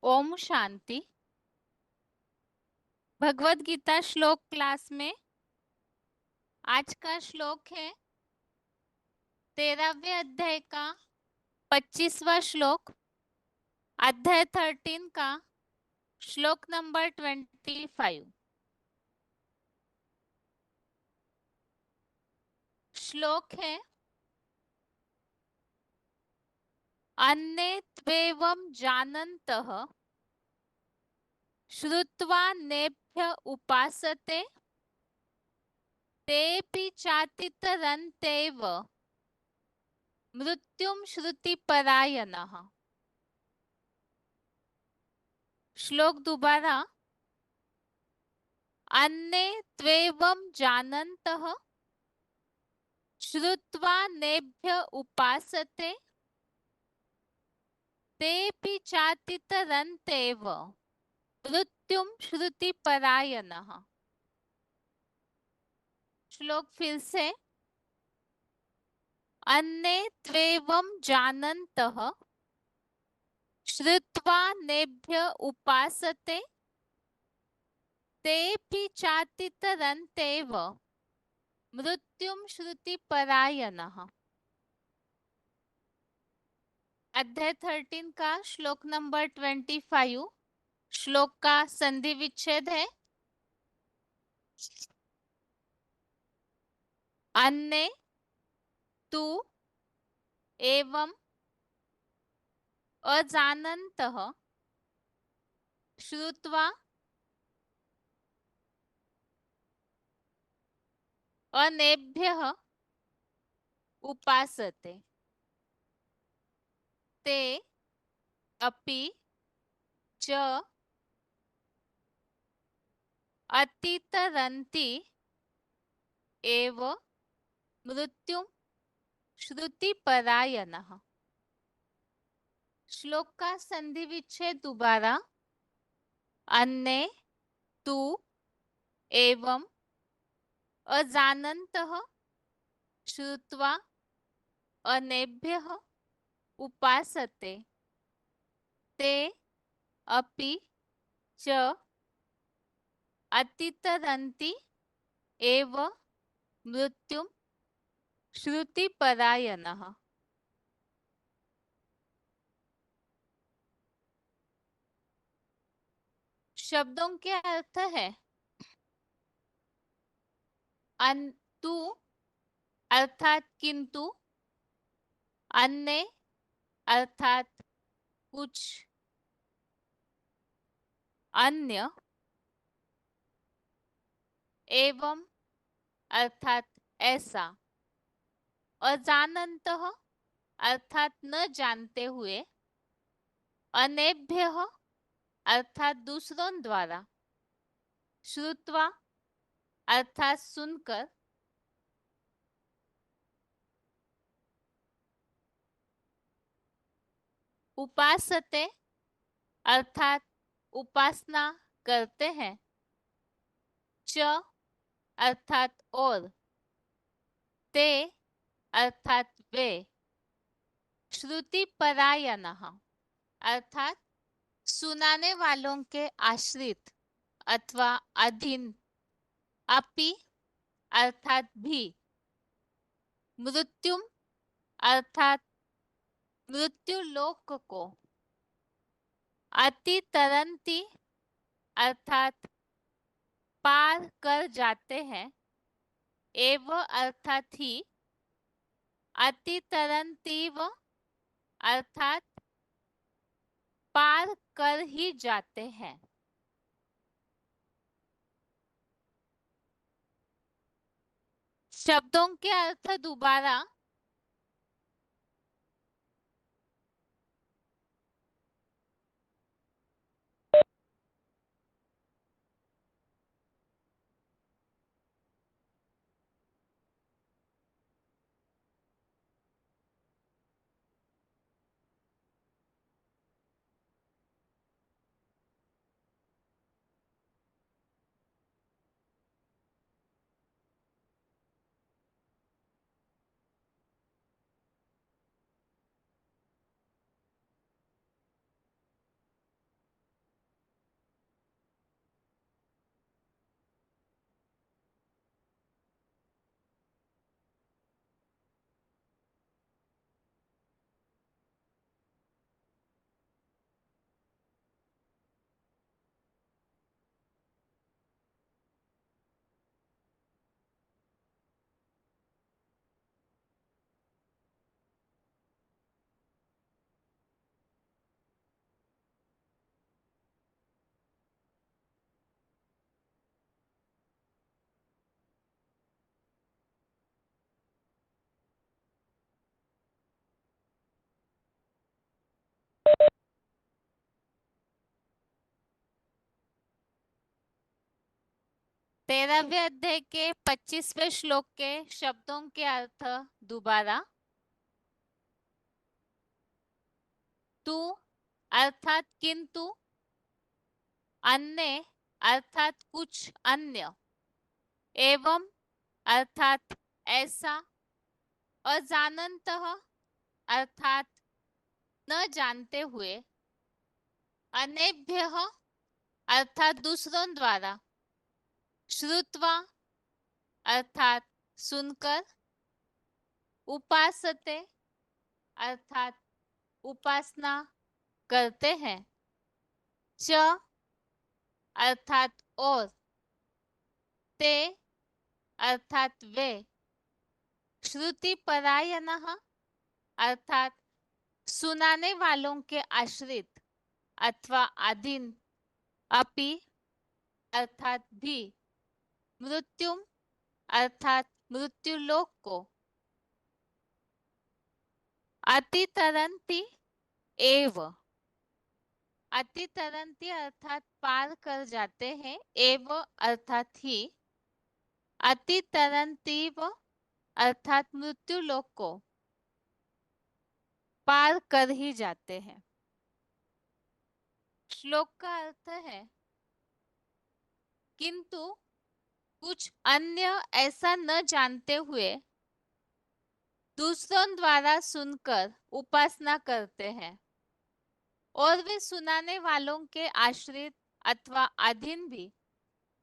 ओम शांति। भगवत गीता श्लोक क्लास में आज का श्लोक है 13वें अध्याय का 25वां श्लोक, अध्याय 13 का श्लोक नंबर 25। श्लोक है अन्ये त्वेवं जानन्तः श्रुत्वा नेभ्य उपासते तेऽपि चातितरन्त्येव मृत्युं श्रुतिपरायणः। श्लोक दोबारा। अन्ये त्वेवं जानन्तः श्रुत्वा नेभ्य उपासते तेऽपि चातितरन्त्येव मृत्युं श्रुतिपरायणः। श्लोक फिर से। अन्ये त्वेवं जानन्तः श्रुत्वा नेभ्य उपासते तेऽपि चातितरन्त्येव मृत्युं श्रुतिपरायणः। अध्याय 13 का श्लोक नंबर 25। श्लोक का संधि विच्छेद है अन्ये तु एवं अजानन्तः श्रुत्वा अनेभ्यः उपासते ते अपि च अतितरन्ति एव मृत्युं श्रुतिपरायणः। श्लोक का संधि विच्छेद दोबारा। अन्ये तु एवं अजानन्तः श्रुत्वा अनेभ्यः उपासते ते अपि च अतितरन्ति एव मृत्युं श्रुतिपरायणः। शब्दों के अर्थ है अन्तु अर्थात किंतु, अन्य अर्थात कुछ अन्य, एवं अर्थात ऐसा, अजानन्तः अर्थात न जानते हुए, अनेभ्यः अर्थात दूसरों द्वारा, श्रुत्वा अर्थात सुनकर, उपासते अर्थात उपासना करते हैं, च अर्थात और, ते अर्थात वे, श्रुति परायणः अर्थात सुनाने वालों के आश्रित अथवा अधीन, अपि अर्थात भी, मृत्युम अर्थात मृत्यु लोक को, अतितरंती अर्थात पार कर जाते हैं, एव अर्थात ही, अतितरंतीव अर्थात पार कर ही जाते हैं। शब्दों के अर्थ दोबारा। 13वें अध्याय के 25वें श्लोक के शब्दों के अर्थ दोबारा। तू अर्थात किंतु, अन्य अर्थात कुछ अन्य, एवं अर्थात ऐसा, अजानन्तः अर्थात न जानते हुए, अनेभ्यः अर्थात दूसरों द्वारा, श्रुत्वा अर्थात सुनकर, उपासते अर्थात उपासना करते हैं, च अर्थात और, ते अर्थात वे, श्रुति परायणः अर्थात सुनाने वालों के आश्रित अथवा अधीन, अपि अर्थात भी, मृत्युम अर्थात मृत्युलोक को, अतितरंती एव, अतितरंती अर्थात पार कर जाते हैं, एव अर्थात ही, अतितरंतीव अर्थात मृत्युलोक को पार कर ही जाते हैं। श्लोक का अर्थ है, किंतु कुछ अन्य ऐसा न जानते हुए दूसरों द्वारा सुनकर उपासना करते हैं, और वे सुनाने वालों के आश्रित अथवा अधीन भी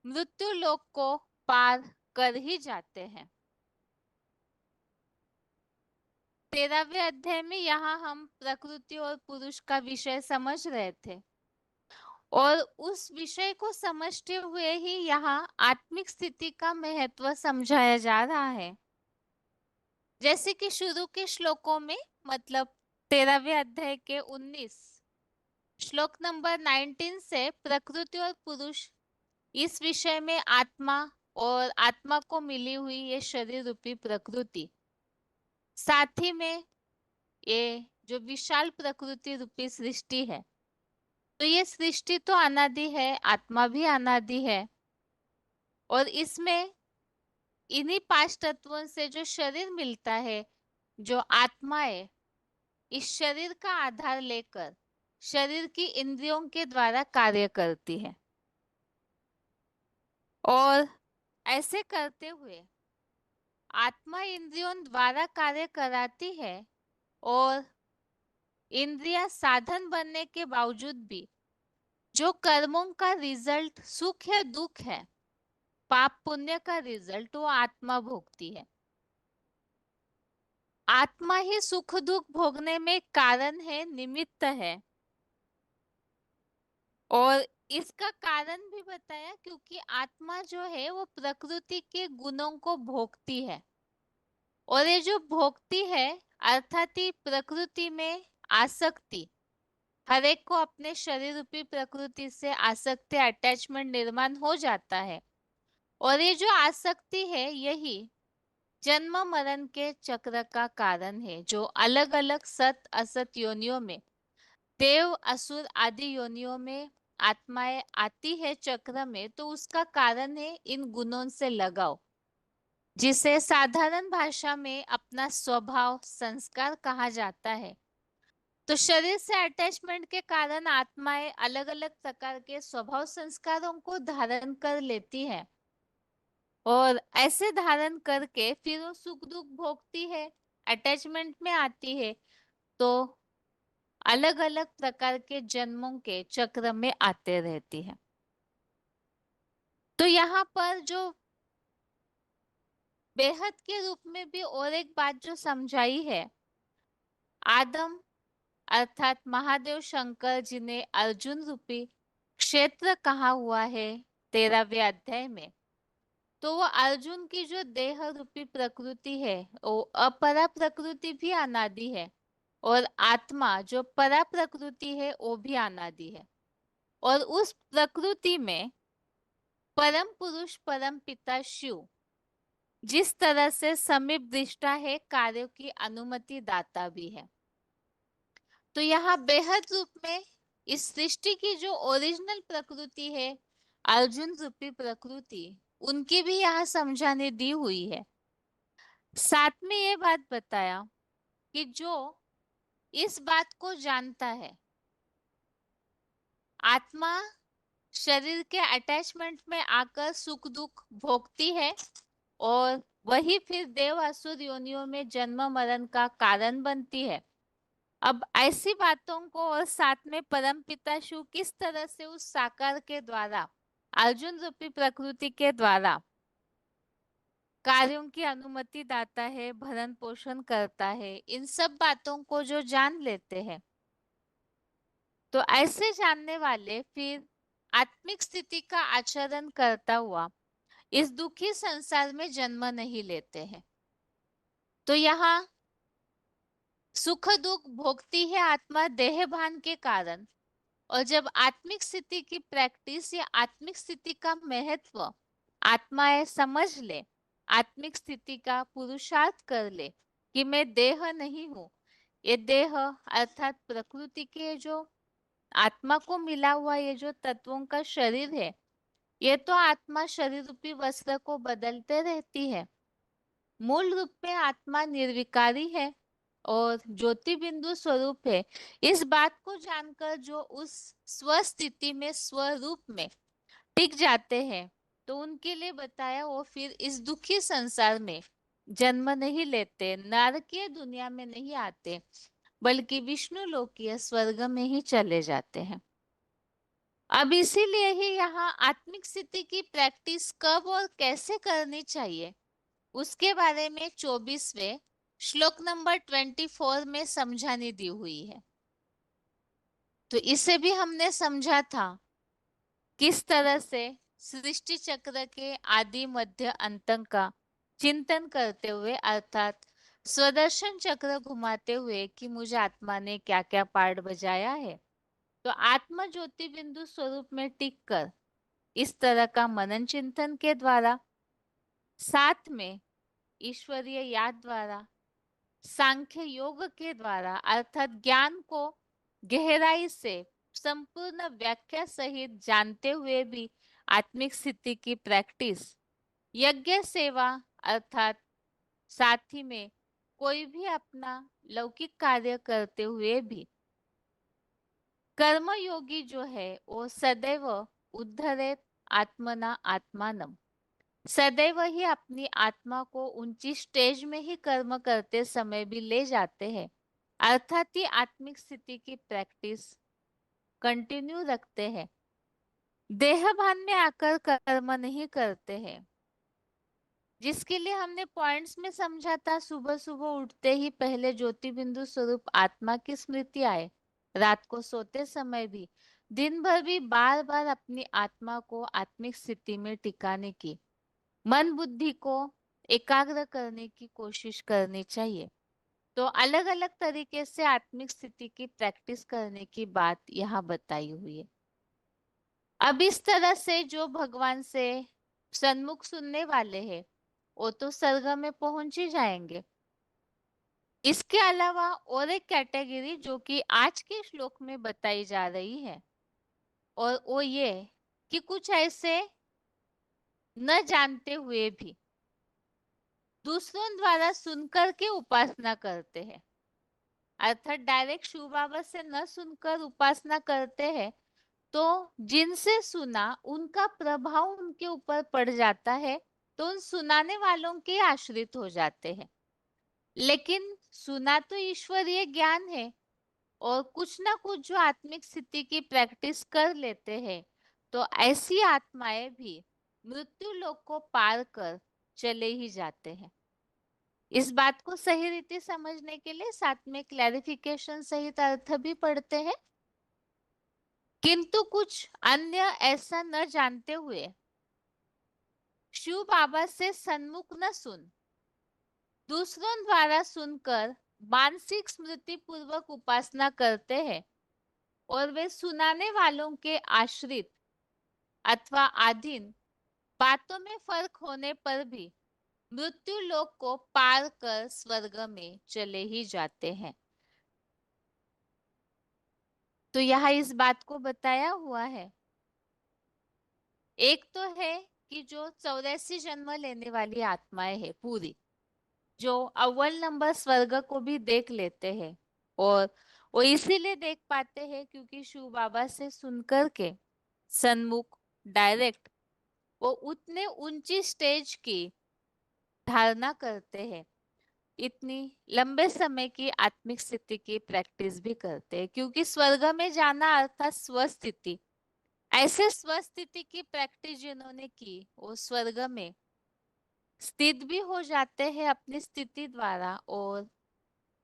मृत्यु लोक को पार कर ही जाते हैं। 13वें अध्याय में यहाँ हम प्रकृति और पुरुष का विषय समझ रहे थे, और उस विषय को समझते हुए ही यहाँ आत्मिक स्थिति का महत्व समझाया जा रहा है। जैसे कि शुरू के श्लोकों में, मतलब 13वें अध्याय के 19 श्लोक नंबर 19 से प्रकृति और पुरुष इस विषय में आत्मा और आत्मा को मिली हुई ये शरीर रूपी प्रकृति, साथ ही में ये जो विशाल प्रकृति रूपी सृष्टि है, तो ये सृष्टि तो अनादि है, आत्मा भी अनादि है, और इसमें इन्हीं पांच तत्वों से जो शरीर मिलता है, जो आत्मा है, इस शरीर का आधार लेकर शरीर की इंद्रियों के द्वारा कार्य करती है, और ऐसे करते हुए आत्मा इंद्रियों द्वारा कार्य कराती है, और इंद्रियां साधन बनने के बावजूद भी जो कर्मों का रिजल्ट सुख या दुख है, पाप पुण्य का रिजल्ट वो आत्मा भोगती है। आत्मा ही सुख दुख भोगने में कारण है, निमित्त है, और इसका कारण भी बताया क्योंकि आत्मा जो है वो प्रकृति के गुणों को भोगती है, और ये जो भोगती है अर्थात ही प्रकृति में आसक्ति, हर एक को अपने शरीर रूपी प्रकृति से आसक्ति अटैचमेंट निर्माण हो जाता है, और ये जो आसक्ति है यही जन्म मरण के चक्र का कारण है, जो अलग अलग सत असत योनियों में, देव असुर आदि योनियों में आत्माएं आती है चक्र में, तो उसका कारण है इन गुणों से लगाव, जिसे साधारण भाषा में अपना स्वभाव संस्कार कहा जाता है। तो शरीर से अटैचमेंट के कारण आत्माएं अलग अलग प्रकार के स्वभाव संस्कारों को धारण कर लेती है, और ऐसे धारण करके फिर वो सुख दुख भोगती है, अटैचमेंट में आती है, तो अलग अलग प्रकार के जन्मों के चक्र में आते रहती है। तो यहाँ पर जो बेहद के रूप में भी और एक बात जो समझाई है, आदम अर्थात महादेव शंकर जी ने अर्जुन रूपी क्षेत्र कहा हुआ है 13वें अध्याय में, तो वो अर्जुन की जो देह रूपी प्रकृति है वो अपरा प्रकृति भी अनादि है, और आत्मा जो परा प्रकृति है वो भी अनादि है, और उस प्रकृति में परम पुरुष परम पिता शिव जिस तरह से समीप दृष्टा है, कार्यों की अनुमति दाता भी है। तो यहाँ बेहद रूप में इस सृष्टि की जो ओरिजिनल प्रकृति है, अर्जुन रूपी प्रकृति, उनकी भी यहाँ समझाने दी हुई है। साथ में ये बात बताया कि जो इस बात को जानता है, आत्मा शरीर के अटैचमेंट में आकर सुख दुख भोगती है और वही फिर देव असुर योनियों में जन्म मरण का कारण बनती है। अब ऐसी बातों को और साथ में परमपिता शिव किस तरह से उस साकार के द्वारा, अर्जुन रूपी प्रकृति के द्वारा कार्यों की अनुमति दाता है, भरण पोषण करता है, इन सब बातों को जो जान लेते हैं, तो ऐसे जानने वाले फिर आत्मिक स्थिति का आचरण करता हुआ इस दुखी संसार में जन्म नहीं लेते हैं। तो यहाँ सुख दुख भोगती है आत्मा देह भान के कारण, और जब आत्मिक स्थिति की प्रैक्टिस या आत्मिक स्थिति का महत्व आत्माएं समझ ले, आत्मिक स्थिति का पुरुषार्थ कर ले कि मैं देह नहीं हूँ, ये देह अर्थात प्रकृति के जो आत्मा को मिला हुआ ये जो तत्वों का शरीर है, ये तो आत्मा शरीर रूपी वस्त्र को बदलते रहती है। मूल रूप में आत्मा निर्विकारी है और ज्योति बिंदु स्वरूप है। इस बात को जानकर जो उस स्वस्थिति में स्वरूप में टिक जाते हैं, तो उनके लिए बताया वो फिर इस दुखी संसार में जन्म नहीं लेते, नारकीय दुनिया में नहीं आते, बल्कि विष्णु लोकीय स्वर्ग में ही चले जाते हैं। अब इसीलिए ही यहाँ आत्मिक स्थिति की प्रैक्टिस कब और कैसे करनी चाहिए, उसके बारे में 24वें श्लोक नंबर 24 में समझानी दी हुई है। तो इसे भी हमने समझा था किस तरह से सृष्टि चक्र के आदि मध्य अंत का चिंतन करते हुए, अर्थात स्वदर्शन चक्र घुमाते हुए कि मुझे आत्मा ने क्या क्या पार्ट बजाया है, तो आत्मा ज्योति बिंदु स्वरूप में टिक कर इस तरह का मनन चिंतन के द्वारा, साथ में ईश्वरीय याद द्वारा, सांख्य योग के द्वारा, अर्थात ज्ञान को गहराई से संपूर्ण व्याख्या सहित जानते हुए भी आत्मिक स्थिति की प्रैक्टिस, यज्ञ सेवा अर्थात साथ ही में कोई भी अपना लौकिक कार्य करते हुए भी कर्मयोगी जो है वो सदैव उद्धरेत आत्मना आत्मानम, सदैव ही अपनी आत्मा को ऊंची स्टेज में ही कर्म करते समय भी ले जाते हैं, अर्थात ही आत्मिक स्थिति की प्रैक्टिस कंटिन्यू रखते हैं, देह भान में आकर कर्म नहीं करते हैं। जिसके लिए हमने पॉइंट्स में समझा था, सुबह सुबह उठते ही पहले ज्योति बिंदु स्वरूप आत्मा की स्मृति आए, रात को सोते समय भी, दिन भर भी बार बार अपनी आत्मा को आत्मिक स्थिति में टिकाने की, मन बुद्धि को एकाग्र करने की कोशिश करनी चाहिए। तो अलग अलग तरीके से आत्मिक स्थिति की प्रैक्टिस करने की बात यहाँ बताई हुई है। अब इस तरह से जो भगवान से सन्मुख सुनने वाले हैं, वो तो स्वर्ग में पहुंच ही जाएंगे। इसके अलावा और एक कैटेगरी जो कि आज के श्लोक में बताई जा रही है, और वो ये कि कुछ ऐसे न जानते हुए भी दूसरों द्वारा सुनकर के उपासना करते हैं, अर्थात डायरेक्ट शिव बाबा से न सुनकर उपासना करते हैं, तो जिनसे सुना उनका प्रभाव उनके ऊपर पड़ जाता है, तो उन सुनाने वालों के आश्रित हो जाते हैं। लेकिन सुना तो ईश्वरीय ज्ञान है, और कुछ ना कुछ जो आत्मिक स्थिति की प्रैक्टिस कर लेते हैं, तो ऐसी आत्माएं भी मृत्यु लोक को पार कर चले ही जाते हैं। इस बात को सही रीति समझने के लिए साथ में क्लैरिफिकेशन सहित अर्थ भी पढ़ते हैं। किंतु कुछ अन्य ऐसा न जानते हुए शिव बाबा से सन्मुख न सुन, दूसरों द्वारा सुनकर मानसिक स्मृति पूर्वक उपासना करते हैं, और वे सुनाने वालों के आश्रित अथवा अधीन, बातों में फर्क होने पर भी मृत्यु लोक को पार कर स्वर्ग में चले ही जाते हैं। तो यहाँ इस बात को बताया हुआ है, एक तो है कि जो 84 जन्म लेने वाली आत्माएं है पूरी, जो अव्वल नंबर स्वर्ग को भी देख लेते हैं, और वो इसीलिए देख पाते हैं क्योंकि शिव बाबा से सुनकर के सन्मुख डायरेक्ट वो उतने ऊंची स्टेज की धारणा करते हैं, इतनी लंबे समय की आत्मिक स्थिति की प्रैक्टिस भी करते हैं, क्योंकि स्वर्ग में जाना अर्थात स्वस्थिति। ऐसे स्वस्थिति की प्रैक्टिस जिन्होंने की वो स्वर्ग में स्थित भी हो जाते हैं अपनी स्थिति द्वारा, और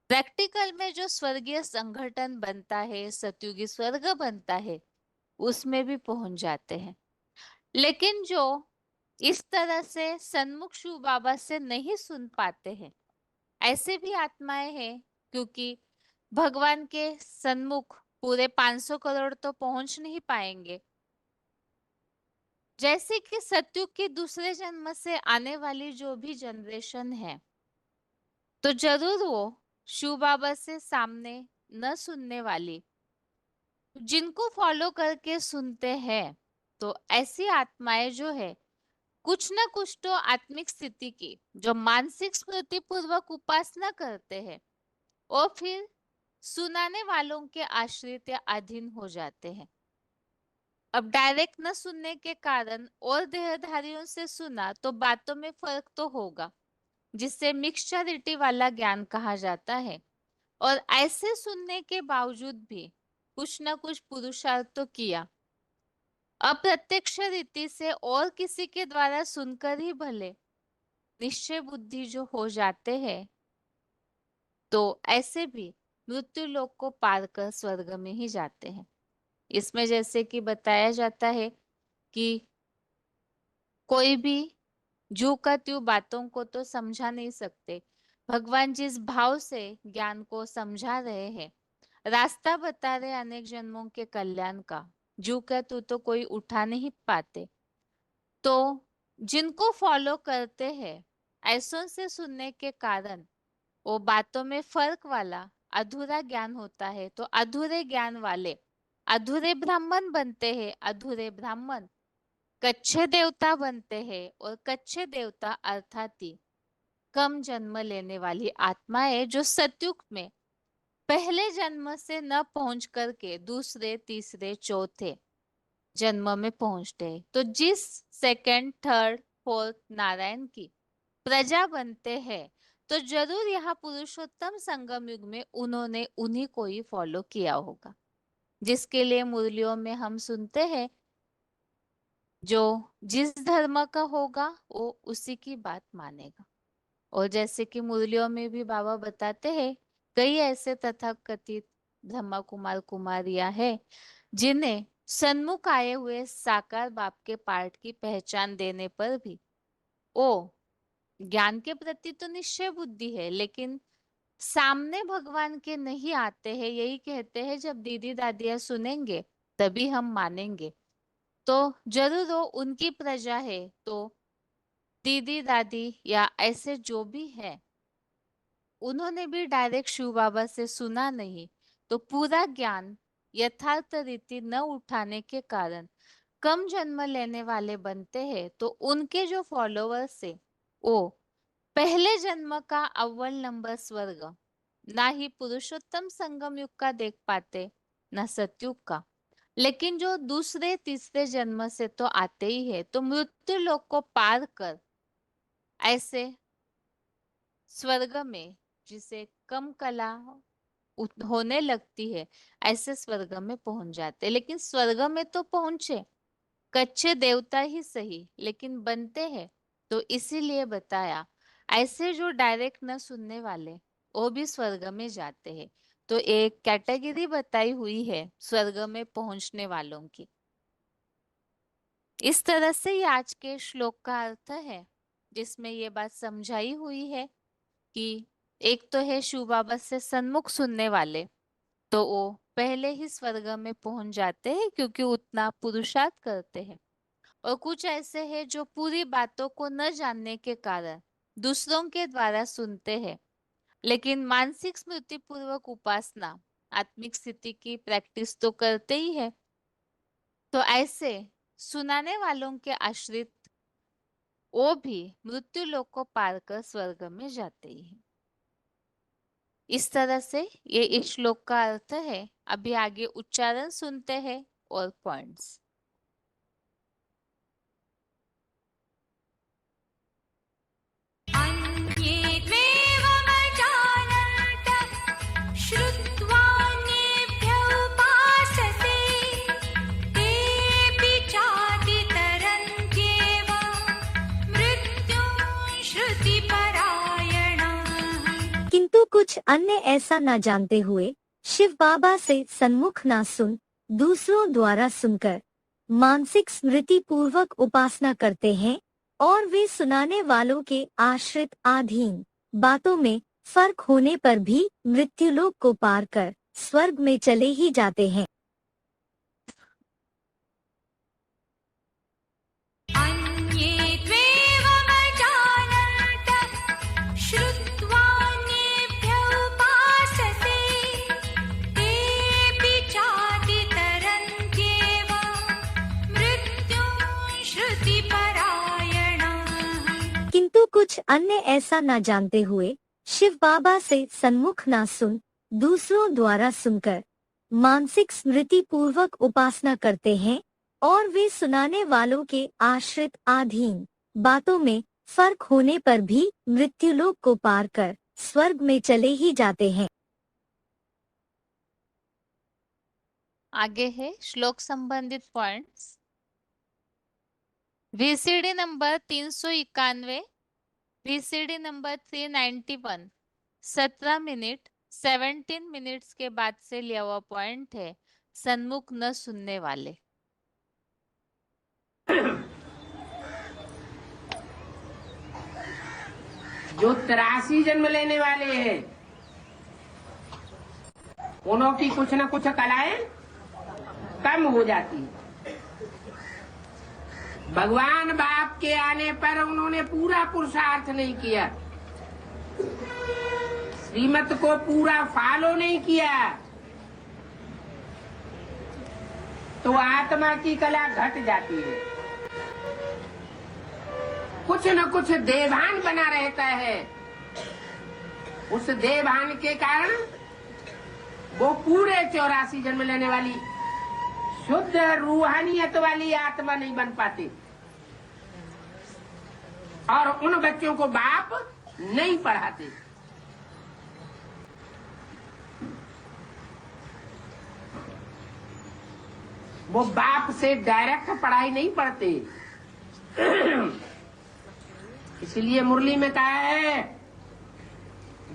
प्रैक्टिकल में जो स्वर्गीय संगठन बनता है, सतयुगी स्वर्ग बनता है, उसमें भी पहुंच जाते हैं। लेकिन जो इस तरह से सन्मुख शिव बाबा से नहीं सुन पाते हैं, ऐसे भी आत्माएं हैं, क्योंकि भगवान के सन्मुख पूरे 500 करोड़ तो पहुंच नहीं पाएंगे। जैसे कि सतयुग के दूसरे जन्म से आने वाली जो भी जनरेशन है, तो जरूर वो शिव बाबा से सामने न सुनने वाली, जिनको फॉलो करके सुनते हैं, तो ऐसी आत्माएं जो है कुछ ना कुछ तो आत्मिक स्थिति की जो मानसिक स्मृति पूर्वक उपासना करते हैं, और फिर सुनाने वालों के आश्रित या अधीन हो जाते हैं। अब डायरेक्ट न सुनने के कारण और देहधारियों से सुना तो बातों में फर्क तो होगा, जिससे मिक्सचरिटी वाला ज्ञान कहा जाता है। और ऐसे सुनने के बावजूद भी कुछ न कुछ पुरुषार्थ तो किया, अप्रत्यक्ष रीति से और किसी के द्वारा सुनकर ही भले निश्चय बुद्धि जो हो जाते हैं, तो ऐसे भी मृत्यु लोक को पार कर स्वर्ग में ही जाते हैं। इसमें जैसे कि बताया जाता है कि कोई भी जू का त्यों बातों को तो समझा नहीं सकते। भगवान जिस भाव से ज्ञान को समझा रहे हैं, रास्ता बता रहे अनेक जन्मों के कल्याण का, जू का तू तो कोई उठा नहीं पाते। तो जिनको फॉलो करते हैं, ऐसों से सुनने के कारण वो बातों में फर्क वाला अधूरा ज्ञान होता है, तो अधूरे ज्ञान वाले अधूरे ब्राह्मण बनते हैं। अधूरे ब्राह्मण कच्चे देवता बनते हैं, और कच्चे देवता अर्थात ही कम जन्म लेने वाली आत्माएं जो सतयुग में पहले जन्म से न पहुंच करके दूसरे तीसरे चौथे जन्म में पहुंचते हैं। तो जिस सेकंड थर्ड फोर्थ नारायण की प्रजा बनते हैं, तो जरूर यहाँ पुरुषोत्तम संगम युग में उन्होंने उन्हीं को ही फॉलो किया होगा, जिसके लिए मुरलियों में हम सुनते हैं जो जिस धर्म का होगा वो उसी की बात मानेगा। और जैसे कि मुरलियों में भी बाबा बताते हैं, कई ऐसे तथाकथित ब्रह्मा कुमार कुमारियां हैं जिन्हें सन्मुख आए हुए साकार बाप के पार्ट की पहचान देने पर भी ओ ज्ञान के प्रति तो निश्चय बुद्धि है, लेकिन सामने भगवान के नहीं आते हैं। यही कहते हैं जब दीदी दादियां सुनेंगे तभी हम मानेंगे। तो जरूर वो उनकी प्रजा है, तो दीदी दादी या ऐसे जो भी है, उन्होंने भी डायरेक्ट शिव बाबा से सुना नहीं, तो पूरा ज्ञान यथार्थ रीति न उठाने के कारण कम जन्म लेने वाले बनते हैं। तो उनके जो फॉलोअर्स है वो पहले जन्म का अव्वल नंबर स्वर्ग ना ही पुरुषोत्तम संगम युग का देख पाते, ना सतयुग का। लेकिन जो दूसरे तीसरे जन्म से तो आते ही है, तो मृत्यु लोक को पार कर ऐसे स्वर्ग में जिसे कम कला होने लगती है, ऐसे स्वर्ग में पहुंच जाते। लेकिन स्वर्ग में तो पहुंचे कच्चे देवता ही सही, लेकिन बनते हैं। तो इसीलिए बताया ऐसे जो डायरेक्ट न सुनने वाले वो भी स्वर्ग में जाते हैं। तो एक कैटेगरी बताई हुई है स्वर्ग में पहुंचने वालों की। इस तरह से ही आज के श्लोक का अर्थ है, जिसमें ये बात समझाई हुई है कि एक तो है शिव बाबा से सन्मुख सुनने वाले, तो वो पहले ही स्वर्ग में पहुंच जाते हैं क्योंकि उतना पुरुषार्थ करते हैं। और कुछ ऐसे हैं जो पूरी बातों को न जानने के कारण दूसरों के द्वारा सुनते हैं, लेकिन मानसिक स्मृति पूर्वक उपासना आत्मिक स्थिति की प्रैक्टिस तो करते ही है। तो ऐसे सुनाने वालों के आश्रित वो भी मृत्यु लोक को पार कर स्वर्ग में जाते ही हैं। इस तरह से ये इस श्लोक का अर्थ है। अभी आगे उच्चारण सुनते हैं और पॉइंट्स। अन्ये त्वेवमजानन्त श्रुत्वान्येभ्य उपासते तेऽपि चातितरन्त्येव मृत्युं श्रुतिपरायणाः। किंतु कुछ अन्य ऐसा न जानते हुए शिव बाबा से सन्मुख न सुन दूसरों द्वारा सुनकर मानसिक स्मृति पूर्वक उपासना करते हैं और वे सुनाने वालों के आश्रित अधीन बातों में फर्क होने पर भी मृत्युलोक को पार कर स्वर्ग में चले ही जाते हैं। अन्ये त्वेवमजानन्त श्रुत्वान्येभ्य उपासते तेऽपि चातितरन्त्येव मृत्युं श्रुतिपरायणाः। किंतु कुछ अन्य ऐसा न जानते हुए शिव बाबा से सन्मुख न सुन दूसरों द्वारा सुनकर मानसिक स्मृति पूर्वक उपासना करते हैं और वे सुनाने वालों के आश्रित अधीन बातों में फर्क होने पर भी मृत्युलोक को पार कर स्वर्ग में चले ही जाते हैं। आगे है श्लोक संबंधित points. VCD number 391, VCD number 391 17 minute 17 minutes के बाद से लिया हुआ पॉइंट है, सन्मुख न सुनने वाले। जो 83 जन्म लेने वाले हैं उनों की कुछ न कुछ कलाएं कम हो जाती है। भगवान बाप के आने पर उन्होंने पूरा पुरुषार्थ नहीं किया, श्रीमत को पूरा फॉलो नहीं किया, तो आत्मा की कला घट जाती है। कुछ न कुछ देवान बना रहता है। उस देवान के कारण वो पूरे 84 जन्म लेने वाली शुद्ध रूहानियत वाली आत्मा नहीं बन पाती और उन बच्चों को बाप नहीं पढ़ाते। वो बाप से डायरेक्ट पढ़ाई नहीं पढ़ते। इसलिए मुरली में कहा है,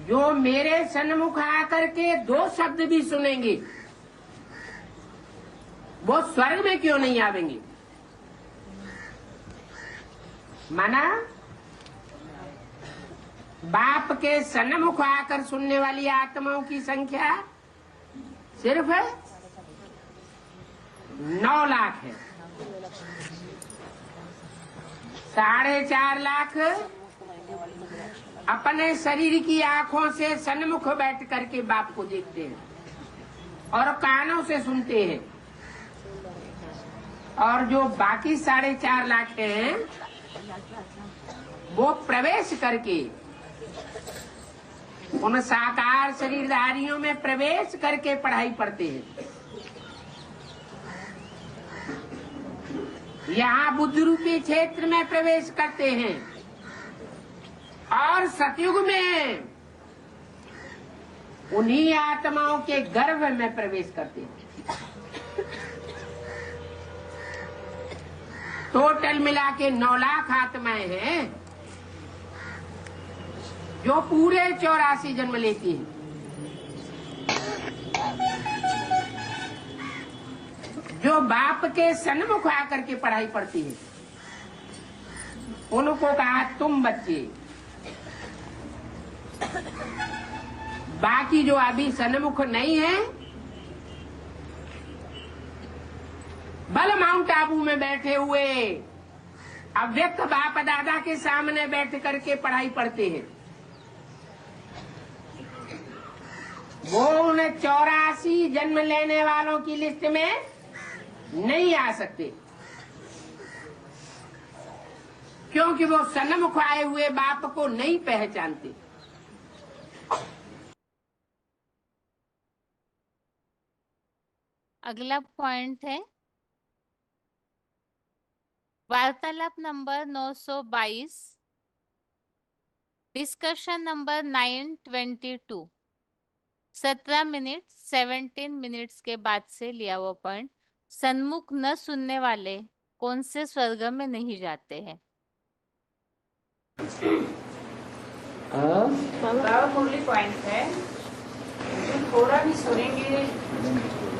जो मेरे सन्मुख आकर के 2 शब्द भी सुनेंगे वो स्वर्ग में क्यों नहीं आवेंगे। माना बाप के सन्मुख आकर सुनने वाली आत्माओं की संख्या सिर्फ 9 लाख है। 4.5 लाख अपने शरीर की आंखों से सन्मुख बैठ करके बाप को देखते हैं और कानों से सुनते हैं, और जो बाकी 4.5 लाख हैं वो प्रवेश करके उन साकार शरीरधारियों में प्रवेश करके पढ़ाई पढ़ते हैं। यहाँ बुद्ध रूपी क्षेत्र में प्रवेश करते हैं और सतयुग में उन्हीं आत्माओं के गर्भ में प्रवेश करते हैं। टोटल मिला के 9 लाख आत्माएं हैं जो पूरे 84 जन्म लेती हैं। जो बाप के सन्मुख आकर के पढ़ाई पढ़ती है, उनको कहा तुम बच्चे। बाकी जो अभी सन्मुख नहीं है, बल माउंट आबू में बैठे हुए अव्यक्त बाप दादा के सामने बैठ करके पढ़ाई पढ़ते हैं, वो उन 84 जन्म लेने वालों की लिस्ट में नहीं आ सकते। क्योंकि वो सन्मुख आए हुए बाप को नहीं पहचानते। अगला पॉइंट है वार्तालाप number 922, discussion number 922, 17 minute 17 minutes के बाद से लिया हुआ पॉइंट। सन्मुख न सुनने वाले कौन से स्वर्ग में नहीं जाते हैं? बाबा मुरली पॉइंट है, जो थोड़ा भी सुनेंगे,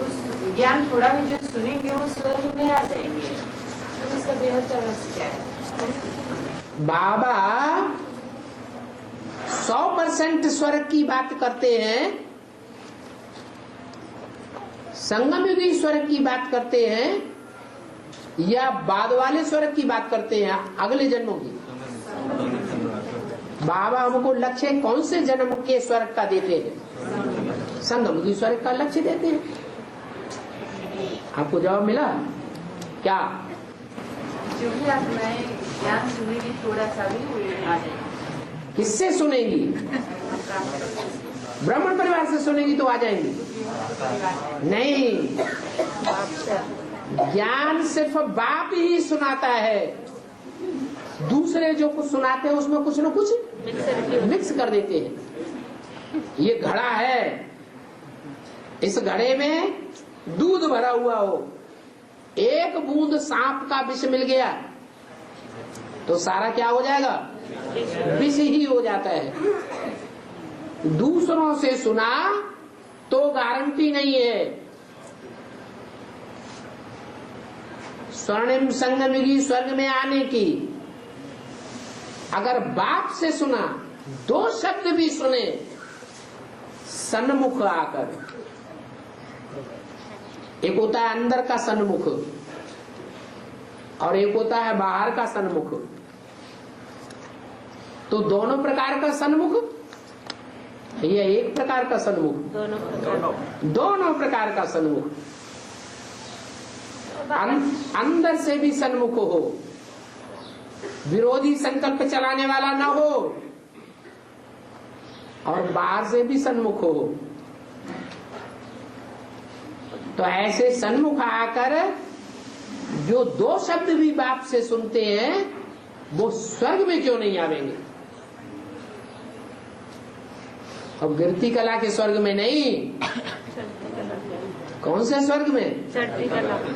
उस ज्ञान थोड़ा भी जो सुनेंगे वो स्वर्ग में आ जाएंगे। तो इसका बेहद रहस्य क्या है? बाबा 100% स्वर्ग की बात करते हैं, संगम युगी स्वर्ग की बात करते हैं, या बाद वाले स्वर्ग की बात करते हैं, अगले जन्मों की? बाबा हमको लक्ष्य कौन से जन्म के स्वर्ग का देते हैं? संगम युगी स्वर्ग का लक्ष्य देते हैं। आपको जवाब मिला क्या? जो भी आत्माएं ज्ञान सुनेगी थोड़ा सा भी आ जाएगी। किससे सुनेंगी? ब्राह्मण परिवार से सुनेगी तो आ जाएंगी? नहीं, ज्ञान सिर्फ बाप ही सुनाता है। दूसरे जो कुछ सुनाते हैं उसमें कुछ न कुछ मिक्स कर देते हैं। ये घड़ा है, इस घड़े में दूध भरा हुआ हो, एक बूंद सांप का विष मिल गया तो सारा क्या हो जाएगा? विष ही हो जाता है। दूसरों से सुना तो गारंटी नहीं है। स्वर्णिम संगमयुगी स्वर्ग में आने की, अगर बाप से सुना, 2 शब्द भी सुने सन्मुख आकर, एक होता है अंदर का सन्मुख और एक होता है बाहर का सन्मुख। तो दोनों प्रकार का सन्मुख या एक प्रकार का सन्मुख? दोनों प्रकार का सन्मुख। अंदर से भी सन्मुख हो, विरोधी संकल्प चलाने वाला ना हो, और बाहर से भी सन्मुख हो। तो ऐसे सन्मुख आकर जो 2 शब्द भी बाप से सुनते हैं वो स्वर्ग में क्यों नहीं आवेंगे? अब गिरती कला के स्वर्ग में नहीं, कौन से स्वर्ग में?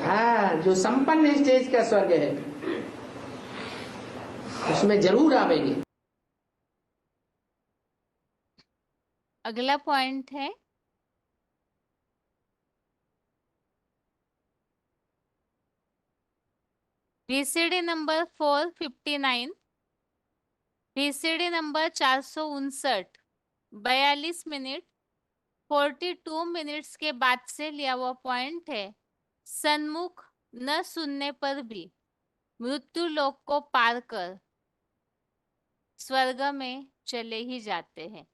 हाँ, जो संपन्न स्टेज का स्वर्ग है उसमें जरूर आवेंगे। अगला पॉइंट है VCD number 459, VCD number 459, 42 minute 42 minutes के बाद से लिया हुआ पॉइंट है। सन्मुख न सुनने पर भी मृत्यु लोक को पार कर स्वर्ग में चले ही जाते हैं।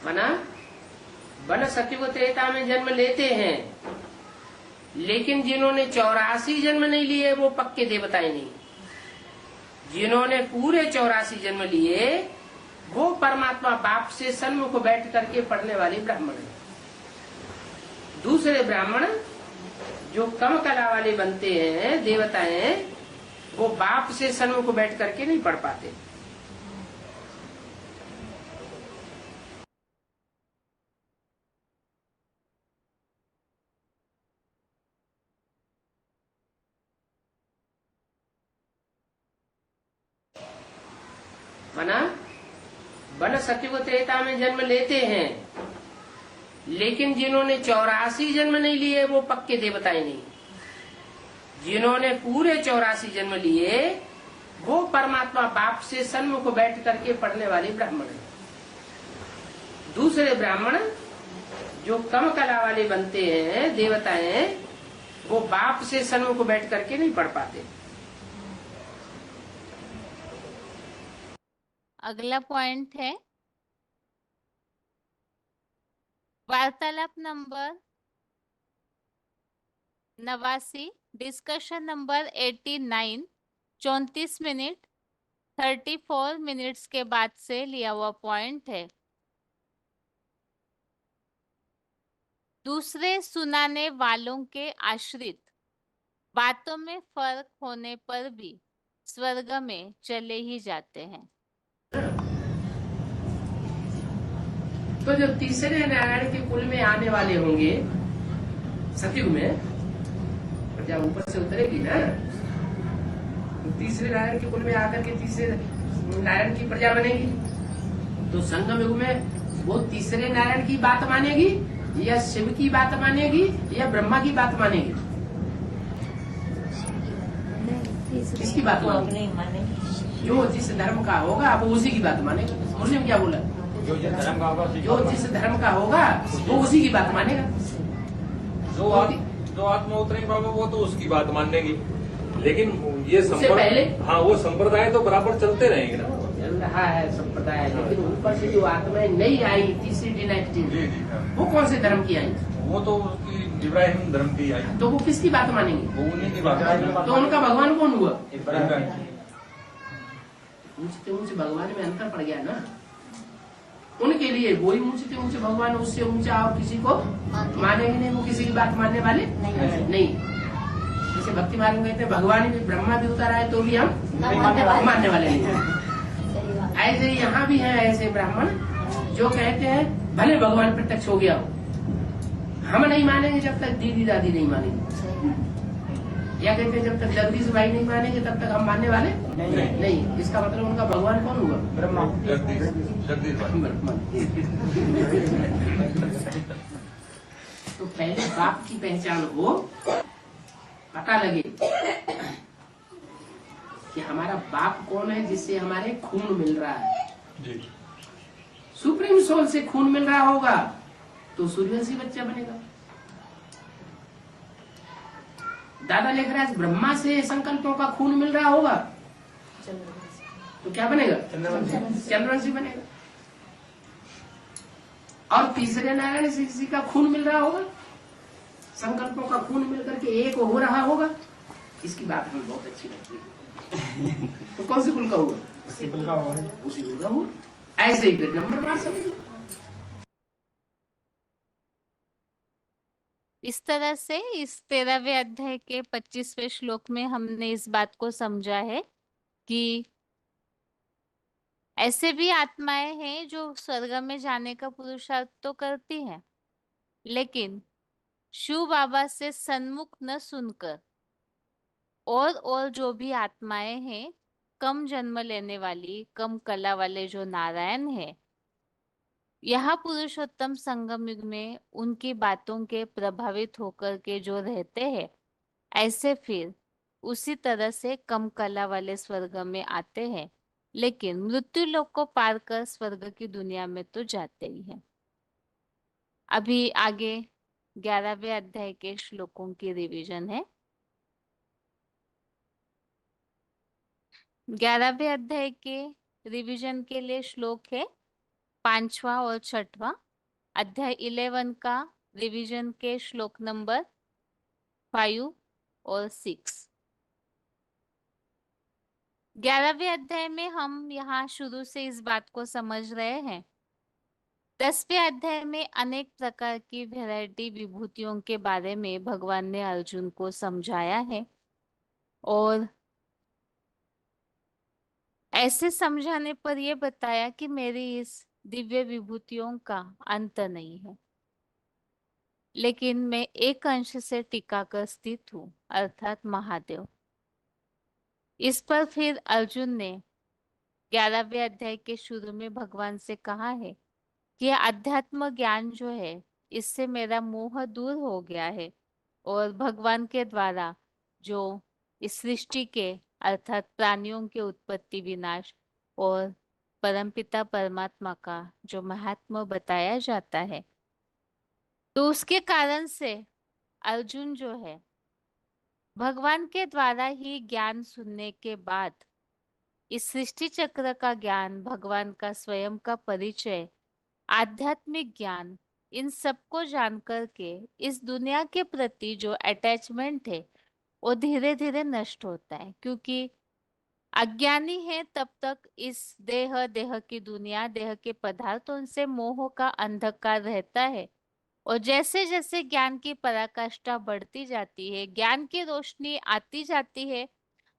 मना वन सतयुग त्रेता में जन्म लेते हैं, लेकिन जिन्होंने 84 जन्म नहीं लिए वो पक्के देवताएं नहीं। जिन्होंने पूरे 84 जन्म लिए वो परमात्मा बाप से सन्मुख बैठ करके पढ़ने वाले ब्राह्मण हैं। दूसरे ब्राह्मण जो कम कला वाले बनते हैं, देवताएं, वो बाप से सन्मुख बैठ करके नहीं पढ़ पाते। मना वन सतयुग त्रेता में जन्म लेते हैं, लेकिन जिन्होंने 84 जन्म नहीं लिए वो पक्के देवताएं नहीं। जिन्होंने पूरे 84 जन्म लिए वो परमात्मा बाप से सन्मुख बैठ करके पढ़ने वाले ब्राह्मण हैं। दूसरे ब्राह्मण जो कम कला वाले बनते हैं, देवताएं, वो बाप से सन्मुख बैठ करके नहीं पढ़ पाते। अगला पॉइंट है वार्तालाप number 89, discussion number 89, 34 minute 34 minutes के बाद से लिया हुआ पॉइंट है। दूसरे सुनाने वालों के आश्रित बातों में फर्क होने पर भी स्वर्ग में चले ही जाते हैं। तो जो तीसरे नारायण के कुल में आने वाले होंगे सतयुग में, प्रजा ऊपर से उतरेगी ना, तो तीसरे नारायण के कुल में आकर के तीसरे नारायण की प्रजा बनेगी। तो संगम युग में वो तीसरे नारायण की बात मानेगी या शिव की बात मानेगी या ब्रह्मा की बात मानेगी? किसकी बात मानेगी? जो जिस धर्म का होगा वो उसी की बात मानेगा। मुस्लिम क्या बोला? जो जिस धर्म का होगा वो उसी की बात मानेगा। जो आत्मा उतरेंगे बाबा वो तो उसकी बात मानेगी, लेकिन ये उससे पहले हाँ वो संप्रदाय तो बराबर चलते रहेंगे ना। चल रहा है संप्रदाय, लेकिन ऊपर से जो आत्माएं नहीं आई तीसरी डिनाइटी, वो कौन से धर्म की आई? वो तो उसकी इब्राहिम धर्म की आई, तो वो किसकी बात मानेंगे? वो उन्हीं की बात मानेंगे। तो उनका भगवान कौन हुआ? इब्राहिम। ऊंचते ऊंचे भगवान में अंतर पड़ गया ना। उनके लिए वही ऊंचते ऊंचे भगवान, उससे ऊंचा और किसी को मानेंगे नहीं, वो किसी की बात मानने वाले नहीं। जैसे भक्ति मार्ग में कहते हैं भगवान भी ब्रह्मा भी उतर आए तो भी हम मानने वाले नहीं। ऐसे यहाँ भी है ऐसे ब्राह्मण जो कहते हैं भले भगवान प्रत्यक्ष हो गया हो, हम नहीं मानेंगे जब तक दीदी दादी नहीं मानेंगे, या कहते हैं जब तक जगदीश भाई नहीं मानेंगे तब तक हम मानने वाले नहीं। इसका मतलब उनका भगवान कौन हुआ? ब्रह्मा। जगदीश भाई। ब्रह्मा। तो पहले बाप की पहचान हो, पता लगे कि हमारा बाप कौन है, जिससे हमारे खून मिल रहा है। जी। सुप्रीम सोल से खून मिल रहा होगा तो सूर्यवंशी बच्चा बनेगा। दादा लिख रहा है ब्रह्मा से संकल्पों का खून मिल रहा होगा तो क्या बनेगा? चंद्रवंशी बनेगा। और तीसरे नारायण से किसी का खून मिल रहा होगा, संकल्पों का खून मिलकर के एक हो रहा होगा। इसकी बात हमें बहुत अच्छी लगती है। तो कौन से कुल का हुआ? उसी कुल का हुआ। ऐसे ही नंबर मार समझो। इस तरह से इस 13वें अध्याय के 25वें श्लोक में हमने इस बात को समझा है कि ऐसे भी आत्माएं हैं जो स्वर्ग में जाने का पुरुषार्थ तो करती हैं, लेकिन शिव बाबा से सन्मुख न सुनकर और जो भी आत्माएं हैं, कम जन्म लेने वाली, कम कला वाले जो नारायण हैं, यह पुरुषोत्तम संगम युग में उनकी बातों के प्रभावित होकर के जो रहते हैं, ऐसे फिर उसी तरह से कम कला वाले स्वर्ग में आते हैं, लेकिन मृत्यु लोक को पार कर स्वर्ग की दुनिया में तो जाते ही हैं। अभी आगे 11वें अध्याय के श्लोकों की रिवीजन है। 11वें अध्याय के रिवीजन के लिए श्लोक है 5वां और 6वां। अध्याय 11 का रिवीजन के श्लोक नंबर 5 और 6। 11वें अध्याय में हम यहाँ शुरू से इस बात को समझ रहे हैं। 10वें अध्याय में अनेक प्रकार की वैरायटी विभूतियों के बारे में भगवान ने अर्जुन को समझाया है, और ऐसे समझाने पर यह बताया कि मेरी इस दिव्य विभूतियों का अंत नहीं है, लेकिन मैं एक अंश से टिका कर स्थित हूँ, अर्थात महादेव। इस पर फिर अर्जुन ने 11वें अध्याय के शुरू में भगवान से कहा है कि अध्यात्म ज्ञान जो है, इससे मेरा मोह दूर हो गया है, और भगवान के द्वारा जो इस सृष्टि के अर्थात प्राणियों के उत्पत्ति विनाश और परमपिता परमात्मा का जो महात्मा बताया जाता है, तो उसके कारण से अर्जुन जो है भगवान के द्वारा ही ज्ञान सुनने के बाद इस सृष्टि चक्र का ज्ञान, भगवान का स्वयं का परिचय, आध्यात्मिक ज्ञान इन सबको जान करके इस दुनिया के प्रति जो अटैचमेंट है वो धीरे धीरे नष्ट होता है, क्योंकि अज्ञानी है तब तक इस देह की दुनिया, देह के पदार्थों से मोह का अंधकार रहता है। और जैसे जैसे ज्ञान की पराकाष्ठा बढ़ती जाती है, ज्ञान की रोशनी आती जाती है,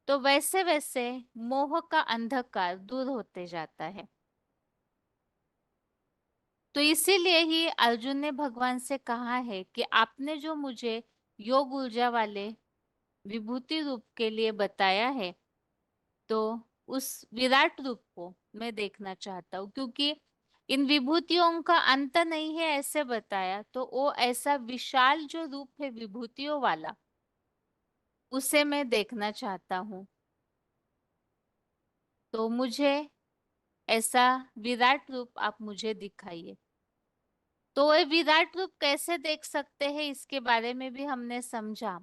तो वैसे वैसे मोह का अंधकार दूर होते जाता है। तो इसीलिए ही अर्जुन ने भगवान से कहा है कि आपने जो मुझे योग ऊर्जा वाले विभूति रूप के लिए बताया है, तो उस विराट रूप को मैं देखना चाहता हूँ, क्योंकि इन विभूतियों का अंत नहीं है ऐसे बताया, तो वो ऐसा विशाल जो रूप है विभूतियों वाला, उसे मैं देखना चाहता हूँ। तो मुझे ऐसा विराट रूप आप मुझे दिखाइए। तो ये विराट रूप कैसे देख सकते हैं, इसके बारे में भी हमने समझा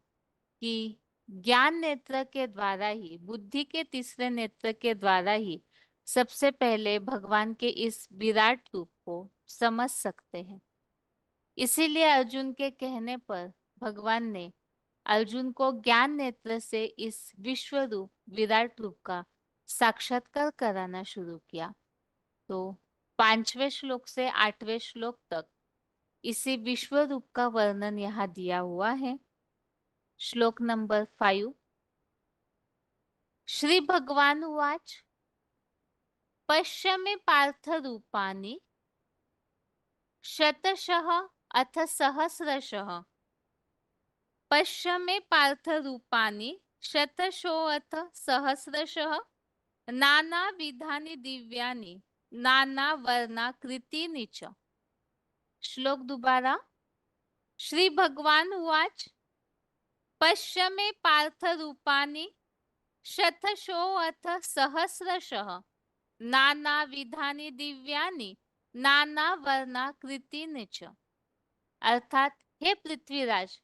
कि ज्ञान नेत्र के द्वारा ही, बुद्धि के तीसरे नेत्र के द्वारा ही सबसे पहले भगवान के इस विराट रूप को समझ सकते हैं। इसीलिए अर्जुन के कहने पर भगवान ने अर्जुन को ज्ञान नेत्र से इस विश्व रूप विराट रूप का साक्षात्कार कराना शुरू किया। तो 5वें श्लोक से 8वें श्लोक तक इसी विश्व रूप का वर्णन यहाँ दिया हुआ है। श्लोक नंबर 5। श्री भगवान उवाच पश्य मे पार्थ रूपाणि शतशः अथ सहस्रशः। पश्य मे पार्थ रूपाणि शतशोऽथ सहस्रशः। नाना विधानि दिव्यानि नाना वर्णाकृतीनि च। श्लोक दोबारा। श्री भगवान उवाच पश्य मे पार्थ रूपाणि शतशोऽथ सहस्रशः। नाना विधानि दिव्यानि नाना वर्णाकृतीनि च। अर्थात हे पृथ्वीराज,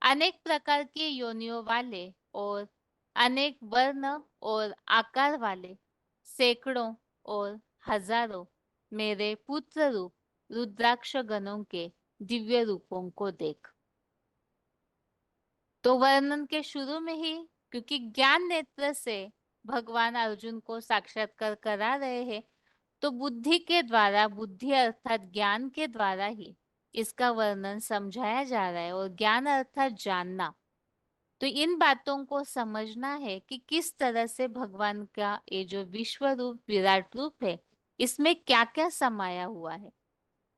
अनेक प्रकार की योनियों वाले और अनेक वर्ण और आकार वाले सैकड़ों और हजारों मेरे पुत्र रूप रुद्राक्ष गणों के दिव्य रूपों को देख। तो वर्णन के शुरू में ही, क्योंकि ज्ञान नेत्र से भगवान अर्जुन को साक्षात्कार करा रहे हैं, तो बुद्धि के द्वारा, बुद्धि अर्थात ज्ञान के द्वारा ही इसका वर्णन समझाया जा रहा है। और ज्ञान अर्थात जानना, तो इन बातों को समझना है कि किस तरह से भगवान का ये जो विश्व रूप विराट रूप है, इसमें क्या क्या समाया हुआ है।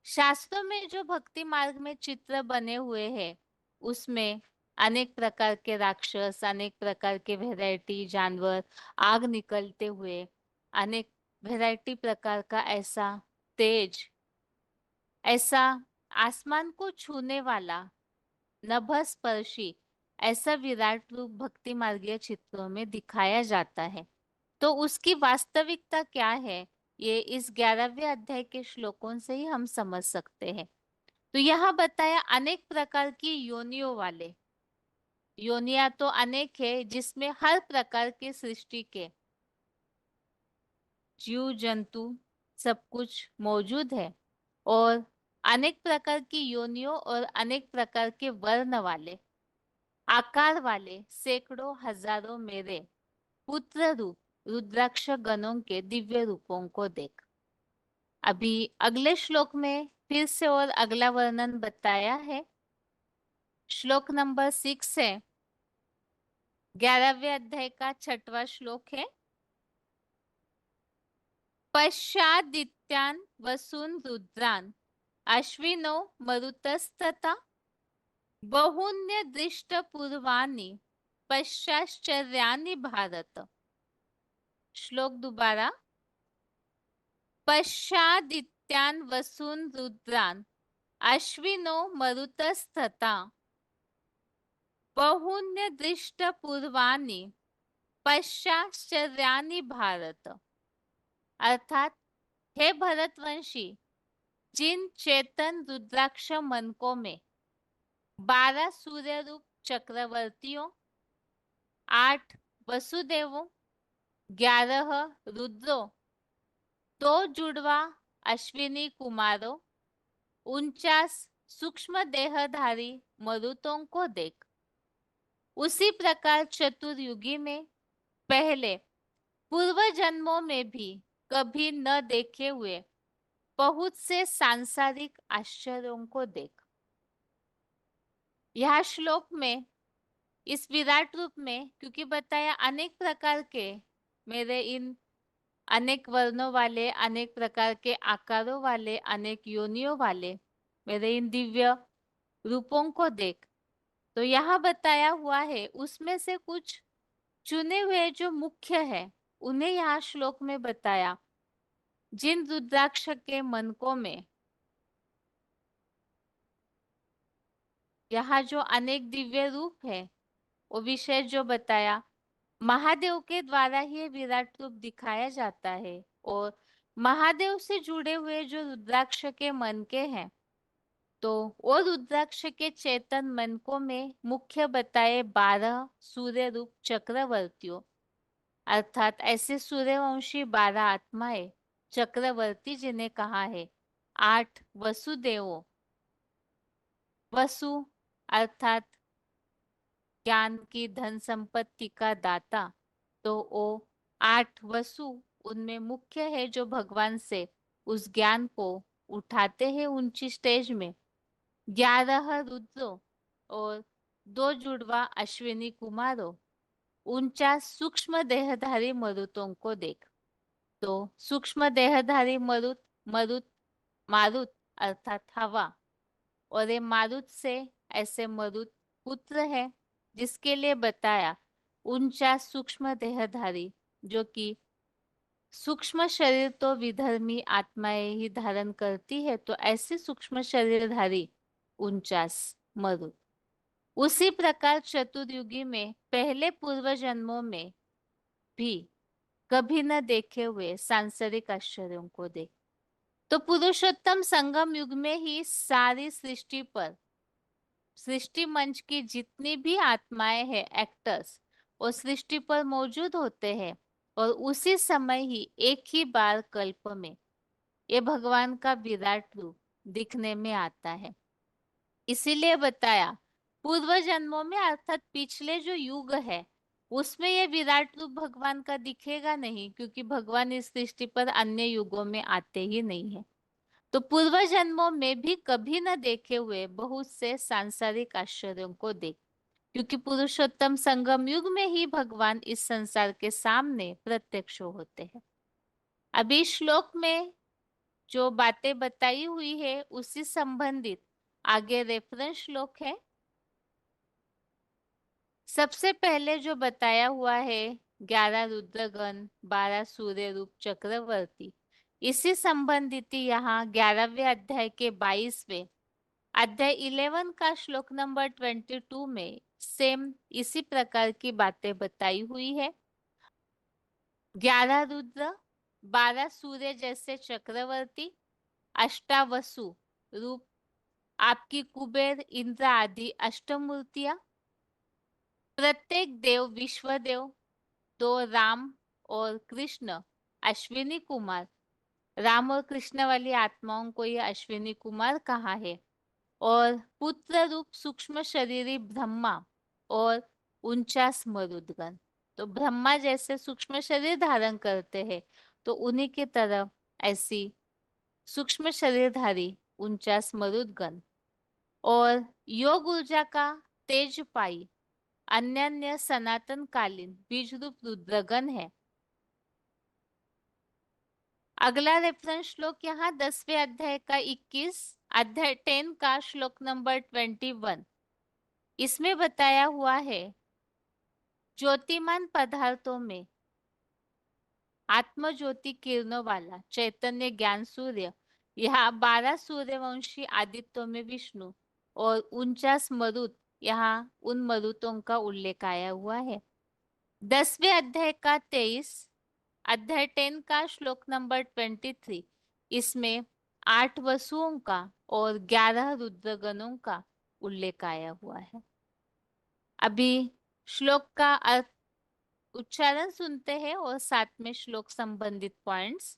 शास्त्रों में जो भक्ति मार्ग में चित्र बने हुए हैं, उसमें अनेक प्रकार के राक्षस, अनेक प्रकार के वैरायटी जानवर, आग निकलते हुए, अनेक वैरायटी प्रकार का ऐसा तेज, ऐसा आसमान को छूने वाला नभस्पर्शी ऐसा विराट रूप भक्ति मार्गीय चित्रों में दिखाया जाता है। तो उसकी वास्तविकता क्या है, ये इस 11वें अध्याय के श्लोकों से ही हम समझ सकते हैं। तो यहाँ बताया अनेक प्रकार की योनियों वाले, योनिया तो अनेक है जिसमें हर प्रकार के सृष्टि के जीव जंतु सब कुछ मौजूद है, और अनेक प्रकार की योनियों और अनेक प्रकार के वर्ण वाले, आकार वाले सैकड़ों हजारों मेरे पुत्र रूप रुद्राक्ष गणों के दिव्य रूपों को देख। अभी अगले श्लोक में फिर से और अगला वर्णन बताया है। श्लोक नंबर 6 है, 11वें अध्याय का 6वां श्लोक है। पश्चादित्यान् वसून् रुद्रान् अश्विनो मरुतस्तथा बहुन्य दृष्ट पूर्वाणि पश्चाश्चर्याणि भारत। श्लोक दोबारा। पश्चादित्यान् वसून् रुद्रान् अश्विनो मरुतस्तथा बहुन्य दृष्ट पूर्वाणि पश्चाश्चर्याणि भारत। अर्थात हे भरतवंशी, जिन चेतन रुद्राक्ष मनकों में 12 सूर्य रूप चक्रवर्तियों, 8 वसुदेवों, 11 रुद्रों, 2 जुड़वा अश्विनी कुमारों, 49 सूक्ष्म देहधारी मरुतों को देख। उसी प्रकार चतुर्युगी में पहले पूर्व जन्मों में भी कभी न देखे हुए बहुत से सांसारिक आश्चर्यों को देख। यह श्लोक में इस विराट रूप में क्योंकि बताया अनेक प्रकार के मेरे इन अनेक वर्णों वाले, अनेक प्रकार के आकारों वाले, अनेक योनियों वाले मेरे इन दिव्य रूपों को देख। तो यहाँ बताया हुआ है उसमें से कुछ चुने हुए जो मुख्य है उन्हें यहाँ श्लोक में बताया। जिन रुद्राक्ष के मनकों में यहाँ जो अनेक दिव्य रूप है वो विषय जो बताया, महादेव के द्वारा ही विराट रूप दिखाया जाता है। और महादेव से जुड़े हुए जो रुद्राक्ष के मन के हैं, तो वो रुद्राक्ष के चेतन मनकों में मुख्य बताए 12 सूर्य रूप चक्रवर्तियों, अर्थात ऐसे सूर्यवंशी 12 आत्माएं चक्रवर्ती जिन्हें कहा है 8 वसुदेवों। वसु अर्थात ज्ञान की धन संपत्ति का दाता, तो वो 8 वसु उनमें मुख्य है जो भगवान से उस ज्ञान को उठाते हैं ऊंची स्टेज में। 11 रुद्रों और 2 जुड़वा अश्विनी कुमारों। 49 सूक्ष्म देहधारी मरुतों को देख। तो सूक्ष्म देहधारी मरुत, मरुत मारुत अर्थात हवा, और ये मारुत से ऐसे मरुत पुत्र है जिसके लिए बताया 49 सूक्ष्म देहधारी, जो कि सूक्ष्म शरीर तो विधर्मी आत्माएं ही धारण करती है, तो ऐसे सूक्ष्म शरीरधारी 49 मरुत। उसी प्रकार चतुर्युगी में पहले पूर्व जन्मों में भी कभी न देखे हुए सांसारिक आश्चर्यों को देख। तो पुरुषोत्तम संगम युग में ही सारी सृष्टि पर, सृष्टि मंच की जितनी भी आत्माएं हैं, एक्टर्स, वो सृष्टि पर मौजूद होते हैं। और उसी समय ही एक ही बार कल्प में ये भगवान का विराट रूप दिखने में आता है। इसीलिए बताया पूर्व जन्मों में अर्थात पिछले जो युग है उसमें ये विराट रूप भगवान का दिखेगा नहीं, क्योंकि भगवान इस सृष्टि पर अन्य युगों में आते ही नहीं है। तो पूर्व जन्मों में भी कभी न देखे हुए बहुत से सांसारिक आश्चर्यों को देख, क्योंकि पुरुषोत्तम संगम युग में ही भगवान इस संसार के सामने प्रत्यक्ष होते हैं। अभी श्लोक में जो बातें बताई हुई है उसी संबंधित आगे रेफरेंस श्लोक है। सबसे पहले जो बताया हुआ है 11 रुद्रगण, 12 सूर्य रूप चक्रवर्ती, इसी संबंधित यहाँ 11वें अध्याय के 22वें अध्याय 11 का श्लोक नंबर 22 में सेम इसी प्रकार की बातें बताई हुई है। 11 रुद्र, 12 सूर्य जैसे चक्रवर्ती, अष्टावसु रूप आपकी कुबेर, इंद्र आदि अष्टमूर्तियां, प्रत्येक देव विश्वदेव, 2 राम और कृष्ण अश्विनी कुमार। राम और कृष्ण वाली आत्माओं को ये अश्विनी कुमार कहा है। और पुत्र रूप सूक्ष्म शरीरी ब्रह्मा और 49 मरुदगण। तो ब्रह्मा जैसे सूक्ष्म शरीर धारण करते हैं, तो उन्हीं की तरह ऐसी सूक्ष्म शरीरधारी 49 मरुदगण। और योग ऊर्जा का तेज पाई अन्य सनातन कालीन बीज रूप रुद्रगण है। अगला रेफरेंस श्लोक यहाँ 10वें अध्याय का 21, अध्याय 10 का श्लोक नंबर 21। इसमें बताया हुआ है ज्योतिमान पदार्थों में आत्म ज्योति किरणों वाला चैतन्य ज्ञान सूर्य, यहाँ 12 सूर्यवंशी आदित्यों में विष्णु और 49 मरुत, यहाँ उन मरुतों का उल्लेख आया हुआ है। 10वें अध्याय का 23, अध्याय 10 का श्लोक नंबर 23, इसमें 8 वसुओं का और 11 रुद्रगणों का उल्लेख आया हुआ है। अभी श्लोक का अर्थ उच्चारण सुनते हैं और साथ में श्लोक संबंधित पॉइंट्स।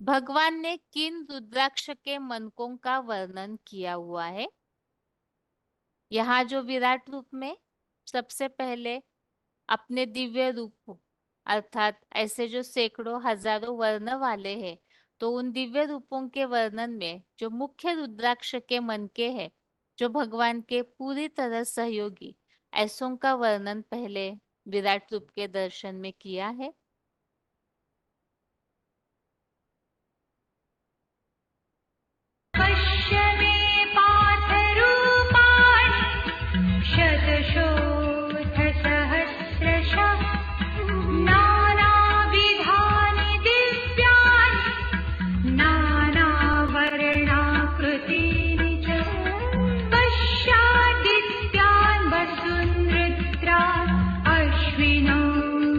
भगवान ने किन रुद्राक्ष के मनकों का वर्णन किया हुआ है? यहाँ जो विराट रूप में सबसे पहले अपने दिव्य रूप अर्थात ऐसे जो सैकड़ों हजारों वर्ण वाले हैं, तो उन दिव्य रूपों के वर्णन में जो मुख्य रुद्राक्ष के मनके हैं, जो भगवान के पूरी तरह सहयोगी, ऐसों का वर्णन पहले विराट रूप के दर्शन में किया है। पश्य मे पार्थरूपाणि शतशोऽथसहस्रशः नानाविधानि दिव्यानि नानावर्णाकृतीनि च पश्यादित्यान् वसून् रुद्रान् अश्विनो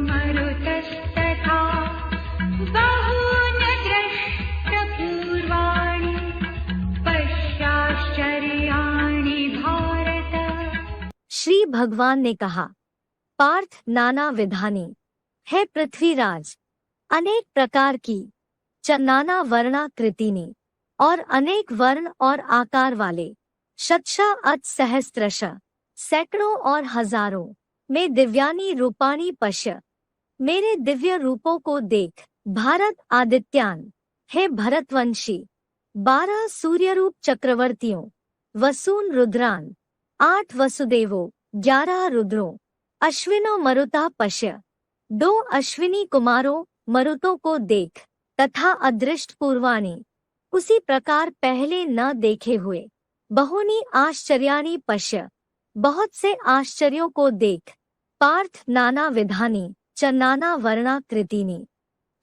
मरुतस्तथा बहून् दृष्टपूर्वाणि पश्याश्चर्याणि भारत। श्री भगवान ने कहा, पार्थ नाना विधानी है पृथ्वीराज, अनेक प्रकार की च नाना वर्णाकृतिनी और अनेक वर्ण और आकार वाले, शतशः अथ सहस्त्रशः सैकड़ों और हजारों में दिव्यानी रूपाणी पश्य, मेरे दिव्य रूपों को देख। भारत आदित्यान है भरतवंशी, 12 सूर्यरूप चक्रवर्तियों, वसून रुद्रान 8 वसुदेवों, 11 रुद्रों, अश्विनो मरुता पश्य, 2 अश्विनी कुमारों मरुतों को देख, तथा अदृष्ट पूर्वाणी उसी प्रकार पहले न देखे हुए, बहुनी आश्चर्याणि पश्य, बहुत से आश्चर्यों को देख। पार्थ नाना विधानी च नाना वर्णाकृतिनी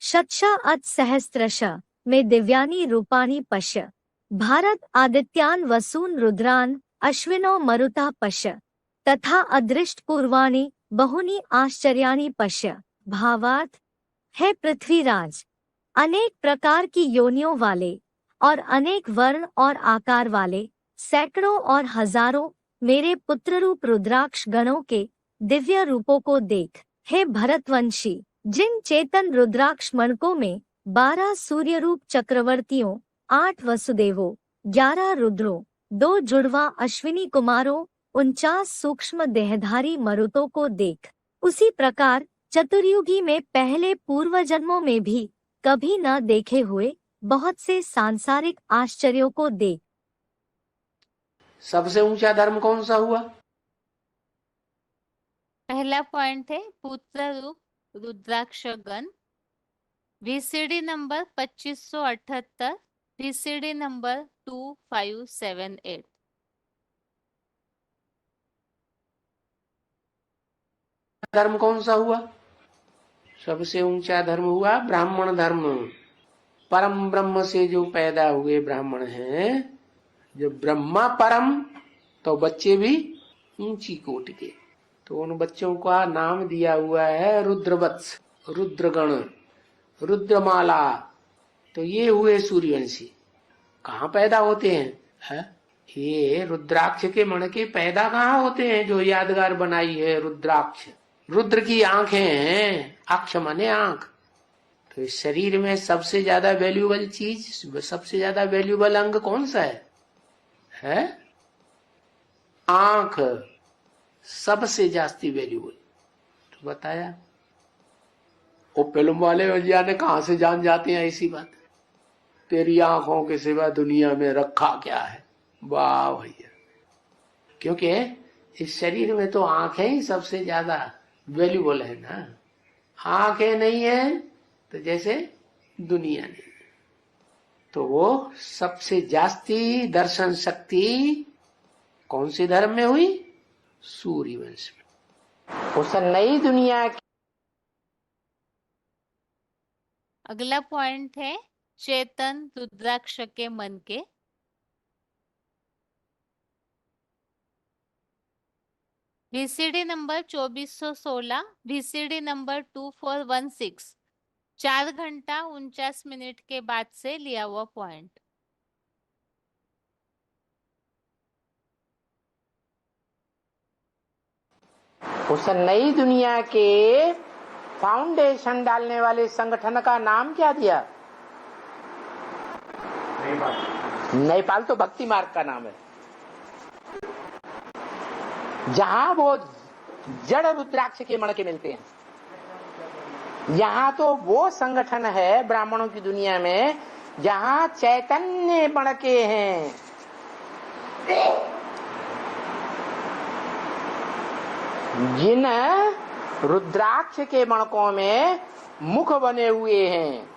शतशः अथ सहस्त्रशः में दिव्यानी रूपाणी पश्य। भारत आदित्यान वसून रुद्रान अश्विनो मरुता पश्य, तथा अदृष्ट पूर्वाणि बहुनी आश्चर्याणि पश्य। भावार्थ है पृथ्वीराज, अनेक प्रकार की योनियों वाले और अनेक वर्ण और आकार वाले, सैकड़ों और हजारों मेरे पुत्ररूप रुद्राक्ष गणों के दिव्य रूपों को देख। हे भरतवंशी, जिन चेतन रुद्राक्ष मनकों में 12 सूर्यरूप चक्रवर्तियों, 8 वसुदेवों, 11 रुद्रों, 2 जुड़वा अश्विनी कुमारों, 49 सूक्ष्म देहधारी मरुतों को देख। उसी प्रकार चतुर्युगी में पहले पूर्व जन्मों में भी कभी न देखे हुए बहुत से सांसारिक आश्चर्यों को देख। सबसे ऊंचा धर्म कौन सा हुआ? पहला पॉइंट है पुत्र रूप रुद्राक्ष गण, VCD नंबर 2578, VCD नंबर 2578। धर्म कौन सा हुआ? सबसे ऊंचा धर्म हुआ ब्राह्मण धर्म। परम ब्रह्म से जो पैदा हुए ब्राह्मण हैं, जब ब्रह्मा परम तो बच्चे भी ऊंची कोटि के, तो उन बच्चों का नाम दिया हुआ है रुद्रवत्स, रुद्रगण, रुद्रमाला। तो ये हुए सूर्यवंशी। कहाँ पैदा होते हैं? है? ये रुद्राक्ष के मणके पैदा कहाँ होते हैं? जो यादगार बनाई है रुद्राक्ष, रुद्र की आंखें हैं, अक्ष माने आंख। तो इस शरीर में सबसे ज्यादा वैल्यूबल चीज, सबसे ज्यादा वैल्यूबल अंग कौन सा है? आंख सबसे जास्ती वैल्यूबल। तो बताया वो फिल्म वाले भैया ने कहा से जान जाते हैं ऐसी बात। तेरी आंखों के सिवा दुनिया में रखा क्या है? वाह भैया, क्योंकि इस शरीर में तो आंखें ही सबसे ज्यादा वैल्यूबल है ना। आंखें नहीं है तो जैसे दुनिया नहीं। तो वो सबसे जास्ती दर्शन शक्ति कौन से धर्म में हुई? सूर्यवंश में। उस नई दुनिया की अगला पॉइंट है चेतन रुद्राक्ष के मन के। VCD नंबर 2416, VCD नंबर 2416, 4 घंटा 49 मिनट के बाद से लिया हुआ पॉइंट। उस नई दुनिया के फाउंडेशन डालने वाले संगठन का नाम क्या दिया? नेपाल तो भक्ति मार्ग का नाम है। जहां वो जड़ रुद्राक्ष के मणके मिलते हैं, यहाँ तो वो संगठन है ब्राह्मणों की दुनिया में जहाँ चैतन्य मणके हैं। जिन रुद्राक्ष के मणकों में मुख बने हुए हैं,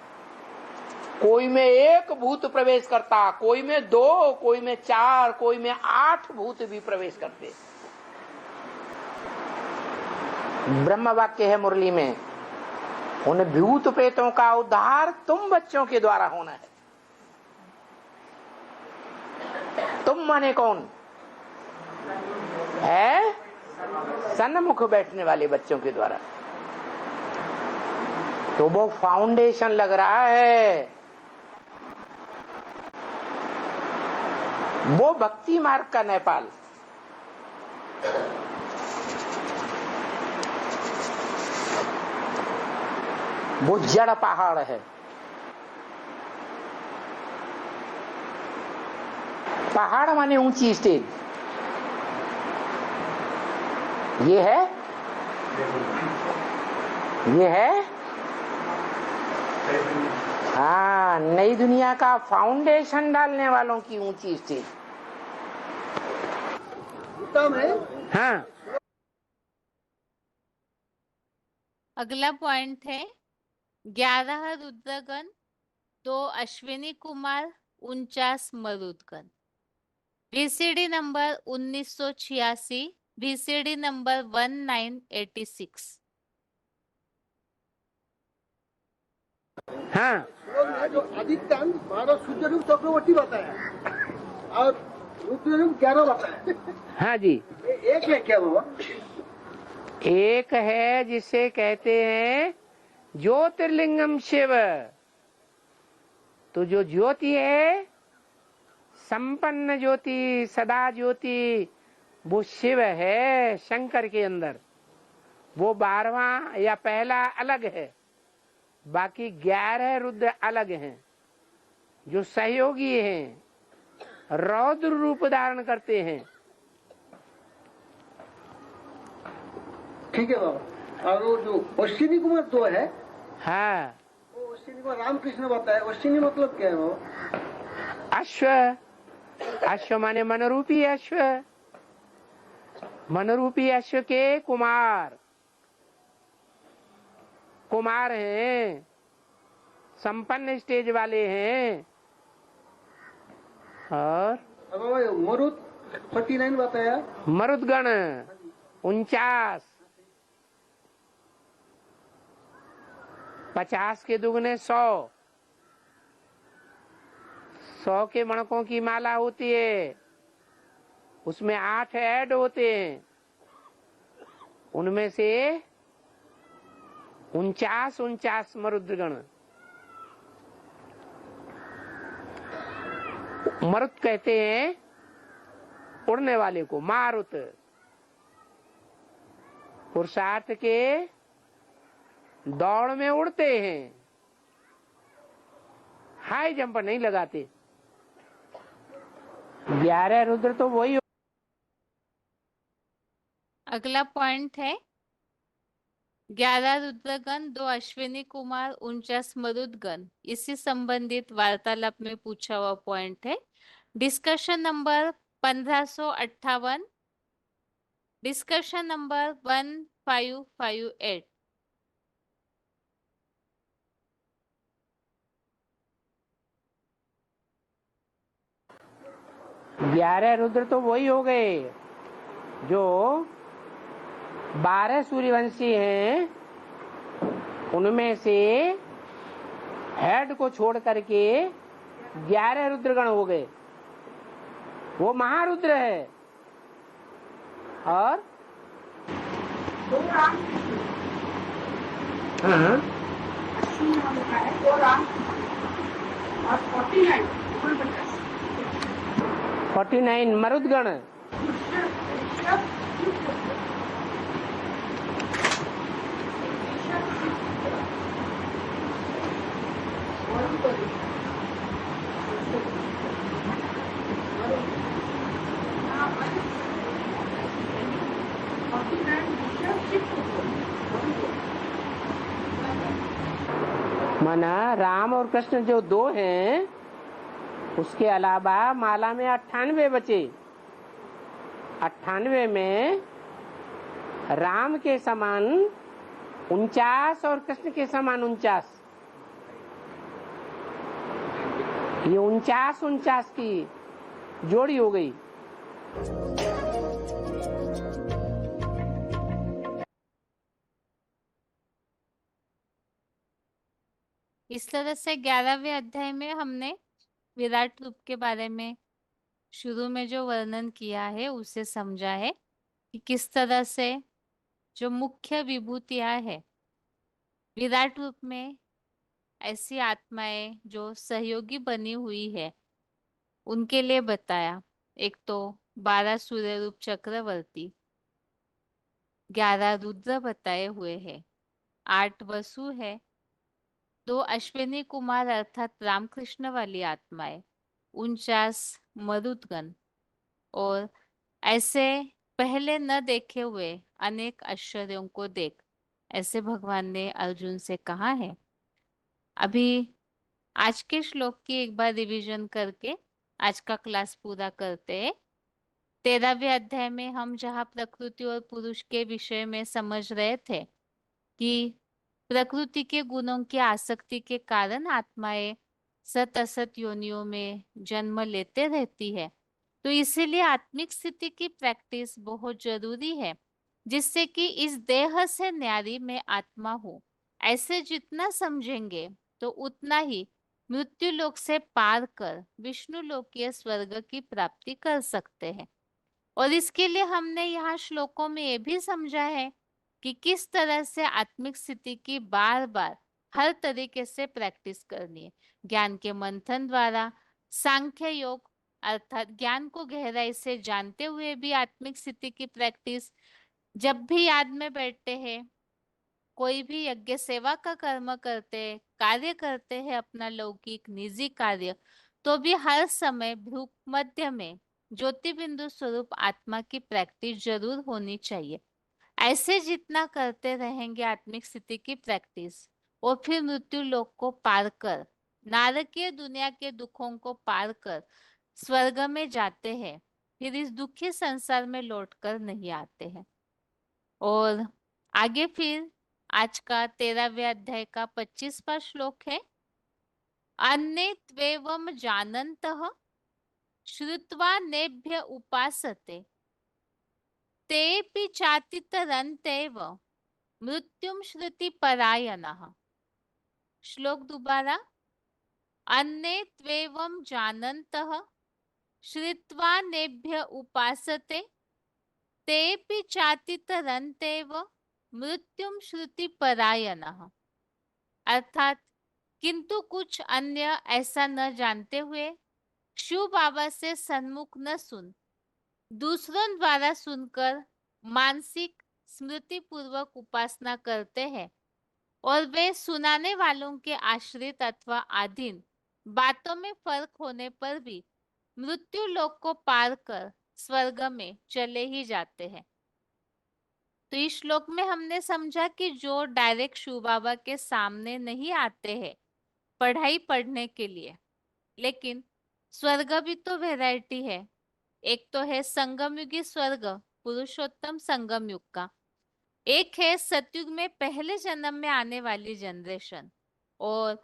कोई में 1 भूत प्रवेश करता, कोई में 2, कोई में 4, कोई में 8 भूत भी प्रवेश करते। ब्रह्म वाक्य है मुरली में, उन भूत प्रेतों का उद्धार तुम बच्चों के द्वारा होना है। तुम माने कौन है? सन्मुख बैठने वाले बच्चों के द्वारा। तो वो फाउंडेशन लग रहा है, वो भक्ति मार्ग का नेपाल। वो जड़ पहाड़ है। पहाड़ माने ऊंची स्टेज। ये है हाँ, नई दुनिया का फाउंडेशन डालने वालों की ऊंची स्टेज। हाँ, अगला पॉइंट है 11 Rudragana, 2 Ashwini Kumar, 49 मरुदगण। VCD number 1986, VCD number 1986। हाँ, जो आदित्यान 12 सूर्यरूप चक्रवर्ती बताया और रुद्ररूप 11 बताया। हाँ जी, एक है क्या बाबा? एक है जिसे कहते हैं ज्योतिर्लिंगम शिव। तो जो ज्योति है, संपन्न ज्योति, सदा ज्योति, वो शिव है शंकर के अंदर। वो 12वां या पहला अलग है, बाकी 11 रुद्र अलग हैं, जो सहयोगी हैं, रौद्र रूप धारण करते हैं। ठीक है बाबा। और वो जो अश्विनी कुमार 2 है, हाँ, वो अश्विनी कुमार रामकृष्ण बताया। अश्विनी मतलब क्या है बाबा? अश्व। अश्व माने मनरूपी अश्व। मनरूपी अश्व के कुमार हैं, संपन्न स्टेज वाले हैं। और मरुद 49 बताया। मरुदगण 49, 50 के दुगने 100। 100 के मणकों की माला होती है, उसमें 8 ऐड होते हैं। उनमें से 49 मरुदगण। मरुत कहते हैं उड़ने वाले को, मारुत। पुरुषार्थ के दौड़ में उड़ते हैं, हाई जंप नहीं लगाते। 11 रुद्र तो वही। अगला पॉइंट है 11 रुद्रगण, 2 अश्विनी कुमार, 49 मरुदगण। इसी संबंधित वार्तालाप में पूछा हुआ पॉइंट है। Discussion number 1558, discussion number 1558। ग्यारह रुद्र तो वही हो गए जो 12 सूर्यवंशी हैं, उनमें से हेड को छोड़ करके 11 रुद्रगण हो गए। वो महारुद्र है। और हाँ, 49 मरुदगण। माना राम और कृष्ण जो दो हैं, उसके अलावा माला में 98 बचे। 98 में राम के समान 49 और कृष्ण के समान 49, ये 49 की जोड़ी हो गई। इस तरह से 11वें अध्याय में हमने विराट रूप के बारे में शुरू में जो वर्णन किया है उसे समझा है कि किस तरह से जो मुख्य विभूतियां है विराट रूप में, ऐसी आत्माएं जो सहयोगी बनी हुई है उनके लिए बताया। एक तो 12 सूर्य रूप चक्रवर्ती, 11 रुद्र बताए हुए हैं, 8 वसु है, 2 अश्विनी कुमार अर्थात रामकृष्ण वाली आत्माएं, 49 मरुदगण और ऐसे पहले न देखे हुए अनेक आश्चर्यों को देख, ऐसे भगवान ने अर्जुन से कहा है। अभी आज के श्लोक की एक बार रिवीजन करके आज का क्लास पूरा करते हैं। 13वें अध्याय में हम जहाँ प्रकृति और पुरुष के विषय में समझ रहे थे कि प्रकृति के गुणों की आसक्ति के कारण आत्माएं सत असत योनियों में जन्म लेते रहती है, तो इसीलिए आत्मिक स्थिति की प्रैक्टिस बहुत जरूरी है, जिससे कि इस देह से न्यारी में आत्मा हो। ऐसे जितना समझेंगे तो उतना ही मृत्यु लोक से पार कर विष्णु लोकीय स्वर्ग की प्राप्ति कर सकते हैं। और इसके लिए हमने यहाँ श्लोकों में ये भी समझा है कि किस तरह से आत्मिक स्थिति की बार बार हर तरीके से प्रैक्टिस करनी है। ज्ञान के मंथन द्वारा, सांख्य योग अर्थात ज्ञान को गहराई से जानते हुए भी आत्मिक स्थिति की प्रैक्टिस, जब भी याद में बैठते हैं, कोई भी यज्ञ सेवा का कर्म करते हैं, कार्य करते हैं अपना लौकिक निजी कार्य, तो भी हर समय भ्रू मध्य में ज्योति बिंदु स्वरूप आत्मा की प्रैक्टिस जरूर होनी चाहिए। ऐसे जितना करते रहेंगे आत्मिक स्थिति की प्रैक्टिस, और फिर मृत्यु लोक को पार कर नारकीय दुनिया के दुखों को पार कर स्वर्ग में जाते हैं, फिर इस दुखी संसार में लौटकर नहीं आते हैं। और आगे फिर आज का 13वें अध्याय का 25वां श्लोक है, अन्ये त्वेवम जानन्तः श्रुत्वा नेभ्य उपासते तेऽपि चातितरन्त्येव मृत्युम श्रुति परायणः। श्लोक दोबारा, अन्ये त्वेवम जानन्तः श्रुत्वा नेभ्य उपासते तेऽपि चातितरन्त्येव मृत्युम श्रुति परायणः। अर्थात किंतु कुछ अन्य ऐसा न जानते हुए शिव बाबा से सन्मुख न सुन, दूसरों द्वारा सुनकर मानसिक स्मृति पूर्वक उपासना करते हैं, और वे सुनाने वालों के आश्रित अथवा अधीन बातों में फर्क होने पर भी मृत्यु लोक को पार कर स्वर्ग में चले ही जाते हैं। तो इस श्लोक में हमने समझा कि जो डायरेक्ट शिव बाबा के सामने नहीं आते हैं पढ़ाई पढ़ने के लिए, लेकिन स्वर्ग भी तो वैरायटी है। एक तो है संगम युगी स्वर्ग, पुरुषोत्तम संगम युग का, एक है सतयुग में पहले जन्म में आने वाली जनरेशन, और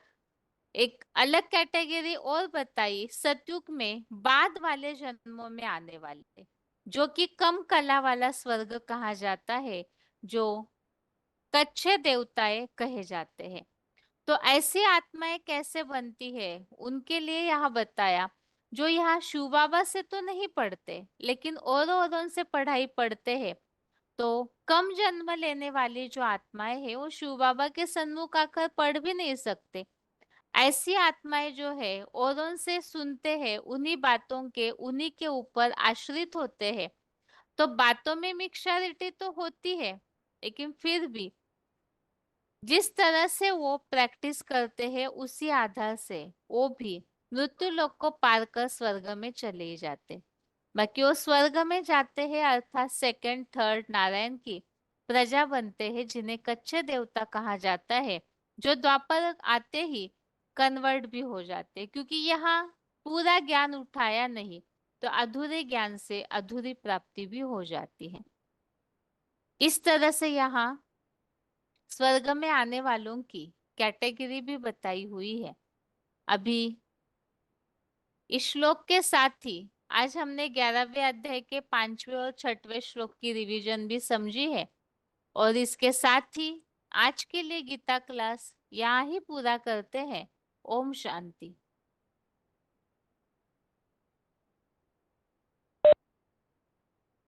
एक अलग कैटेगरी और बताई सतयुग में बाद वाले जन्मों में आने वाले, जो कि कम कला वाला स्वर्ग कहा जाता है, जो कच्चे देवताएं कहे जाते हैं। तो ऐसी आत्माएं कैसे बनती है उनके लिए यहाँ बताया, जो यहाँ शिव बाबा से तो नहीं पढ़ते लेकिन औरों से पढ़ाई पढ़ते हैं, तो कम जन्म लेने वाली जो आत्माएं हैं वो शिव बाबा के सन्मुख आकर पढ़ भी नहीं सकते। ऐसी आत्माएं जो है औरों से सुनते हैं, उन्हीं बातों के उन्हीं के ऊपर आश्रित होते हैं, तो बातों में मिक्सचरिटी तो होती है, लेकिन फिर भी जिस तरह से वो प्रैक्टिस करते हैं उसी आधार से वो भी मृत्यु लोक को पार कर स्वर्ग में चले जाते। बाकी वो स्वर्ग में जाते हैं अर्थात सेकंड थर्ड नारायण की प्रजा बनते हैं, जिन्हें कच्चे देवता कहा जाता है, जो द्वापर आते ही कन्वर्ट भी हो जाते हैं, क्योंकि यहाँ पूरा ज्ञान उठाया नहीं तो अधूरे ज्ञान से अधूरी प्राप्ति भी हो जाती है। इस तरह से यहाँ स्वर्ग में आने वालों की कैटेगरी भी बताई हुई है। अभी इस श्लोक के साथ ही आज हमने 11वें अध्याय के 5वें और 6वें श्लोक की रिवीजन भी समझी है, और इसके साथ ही आज के लिए गीता क्लास यहाँ ही पूरा करते हैं। ओम शांति।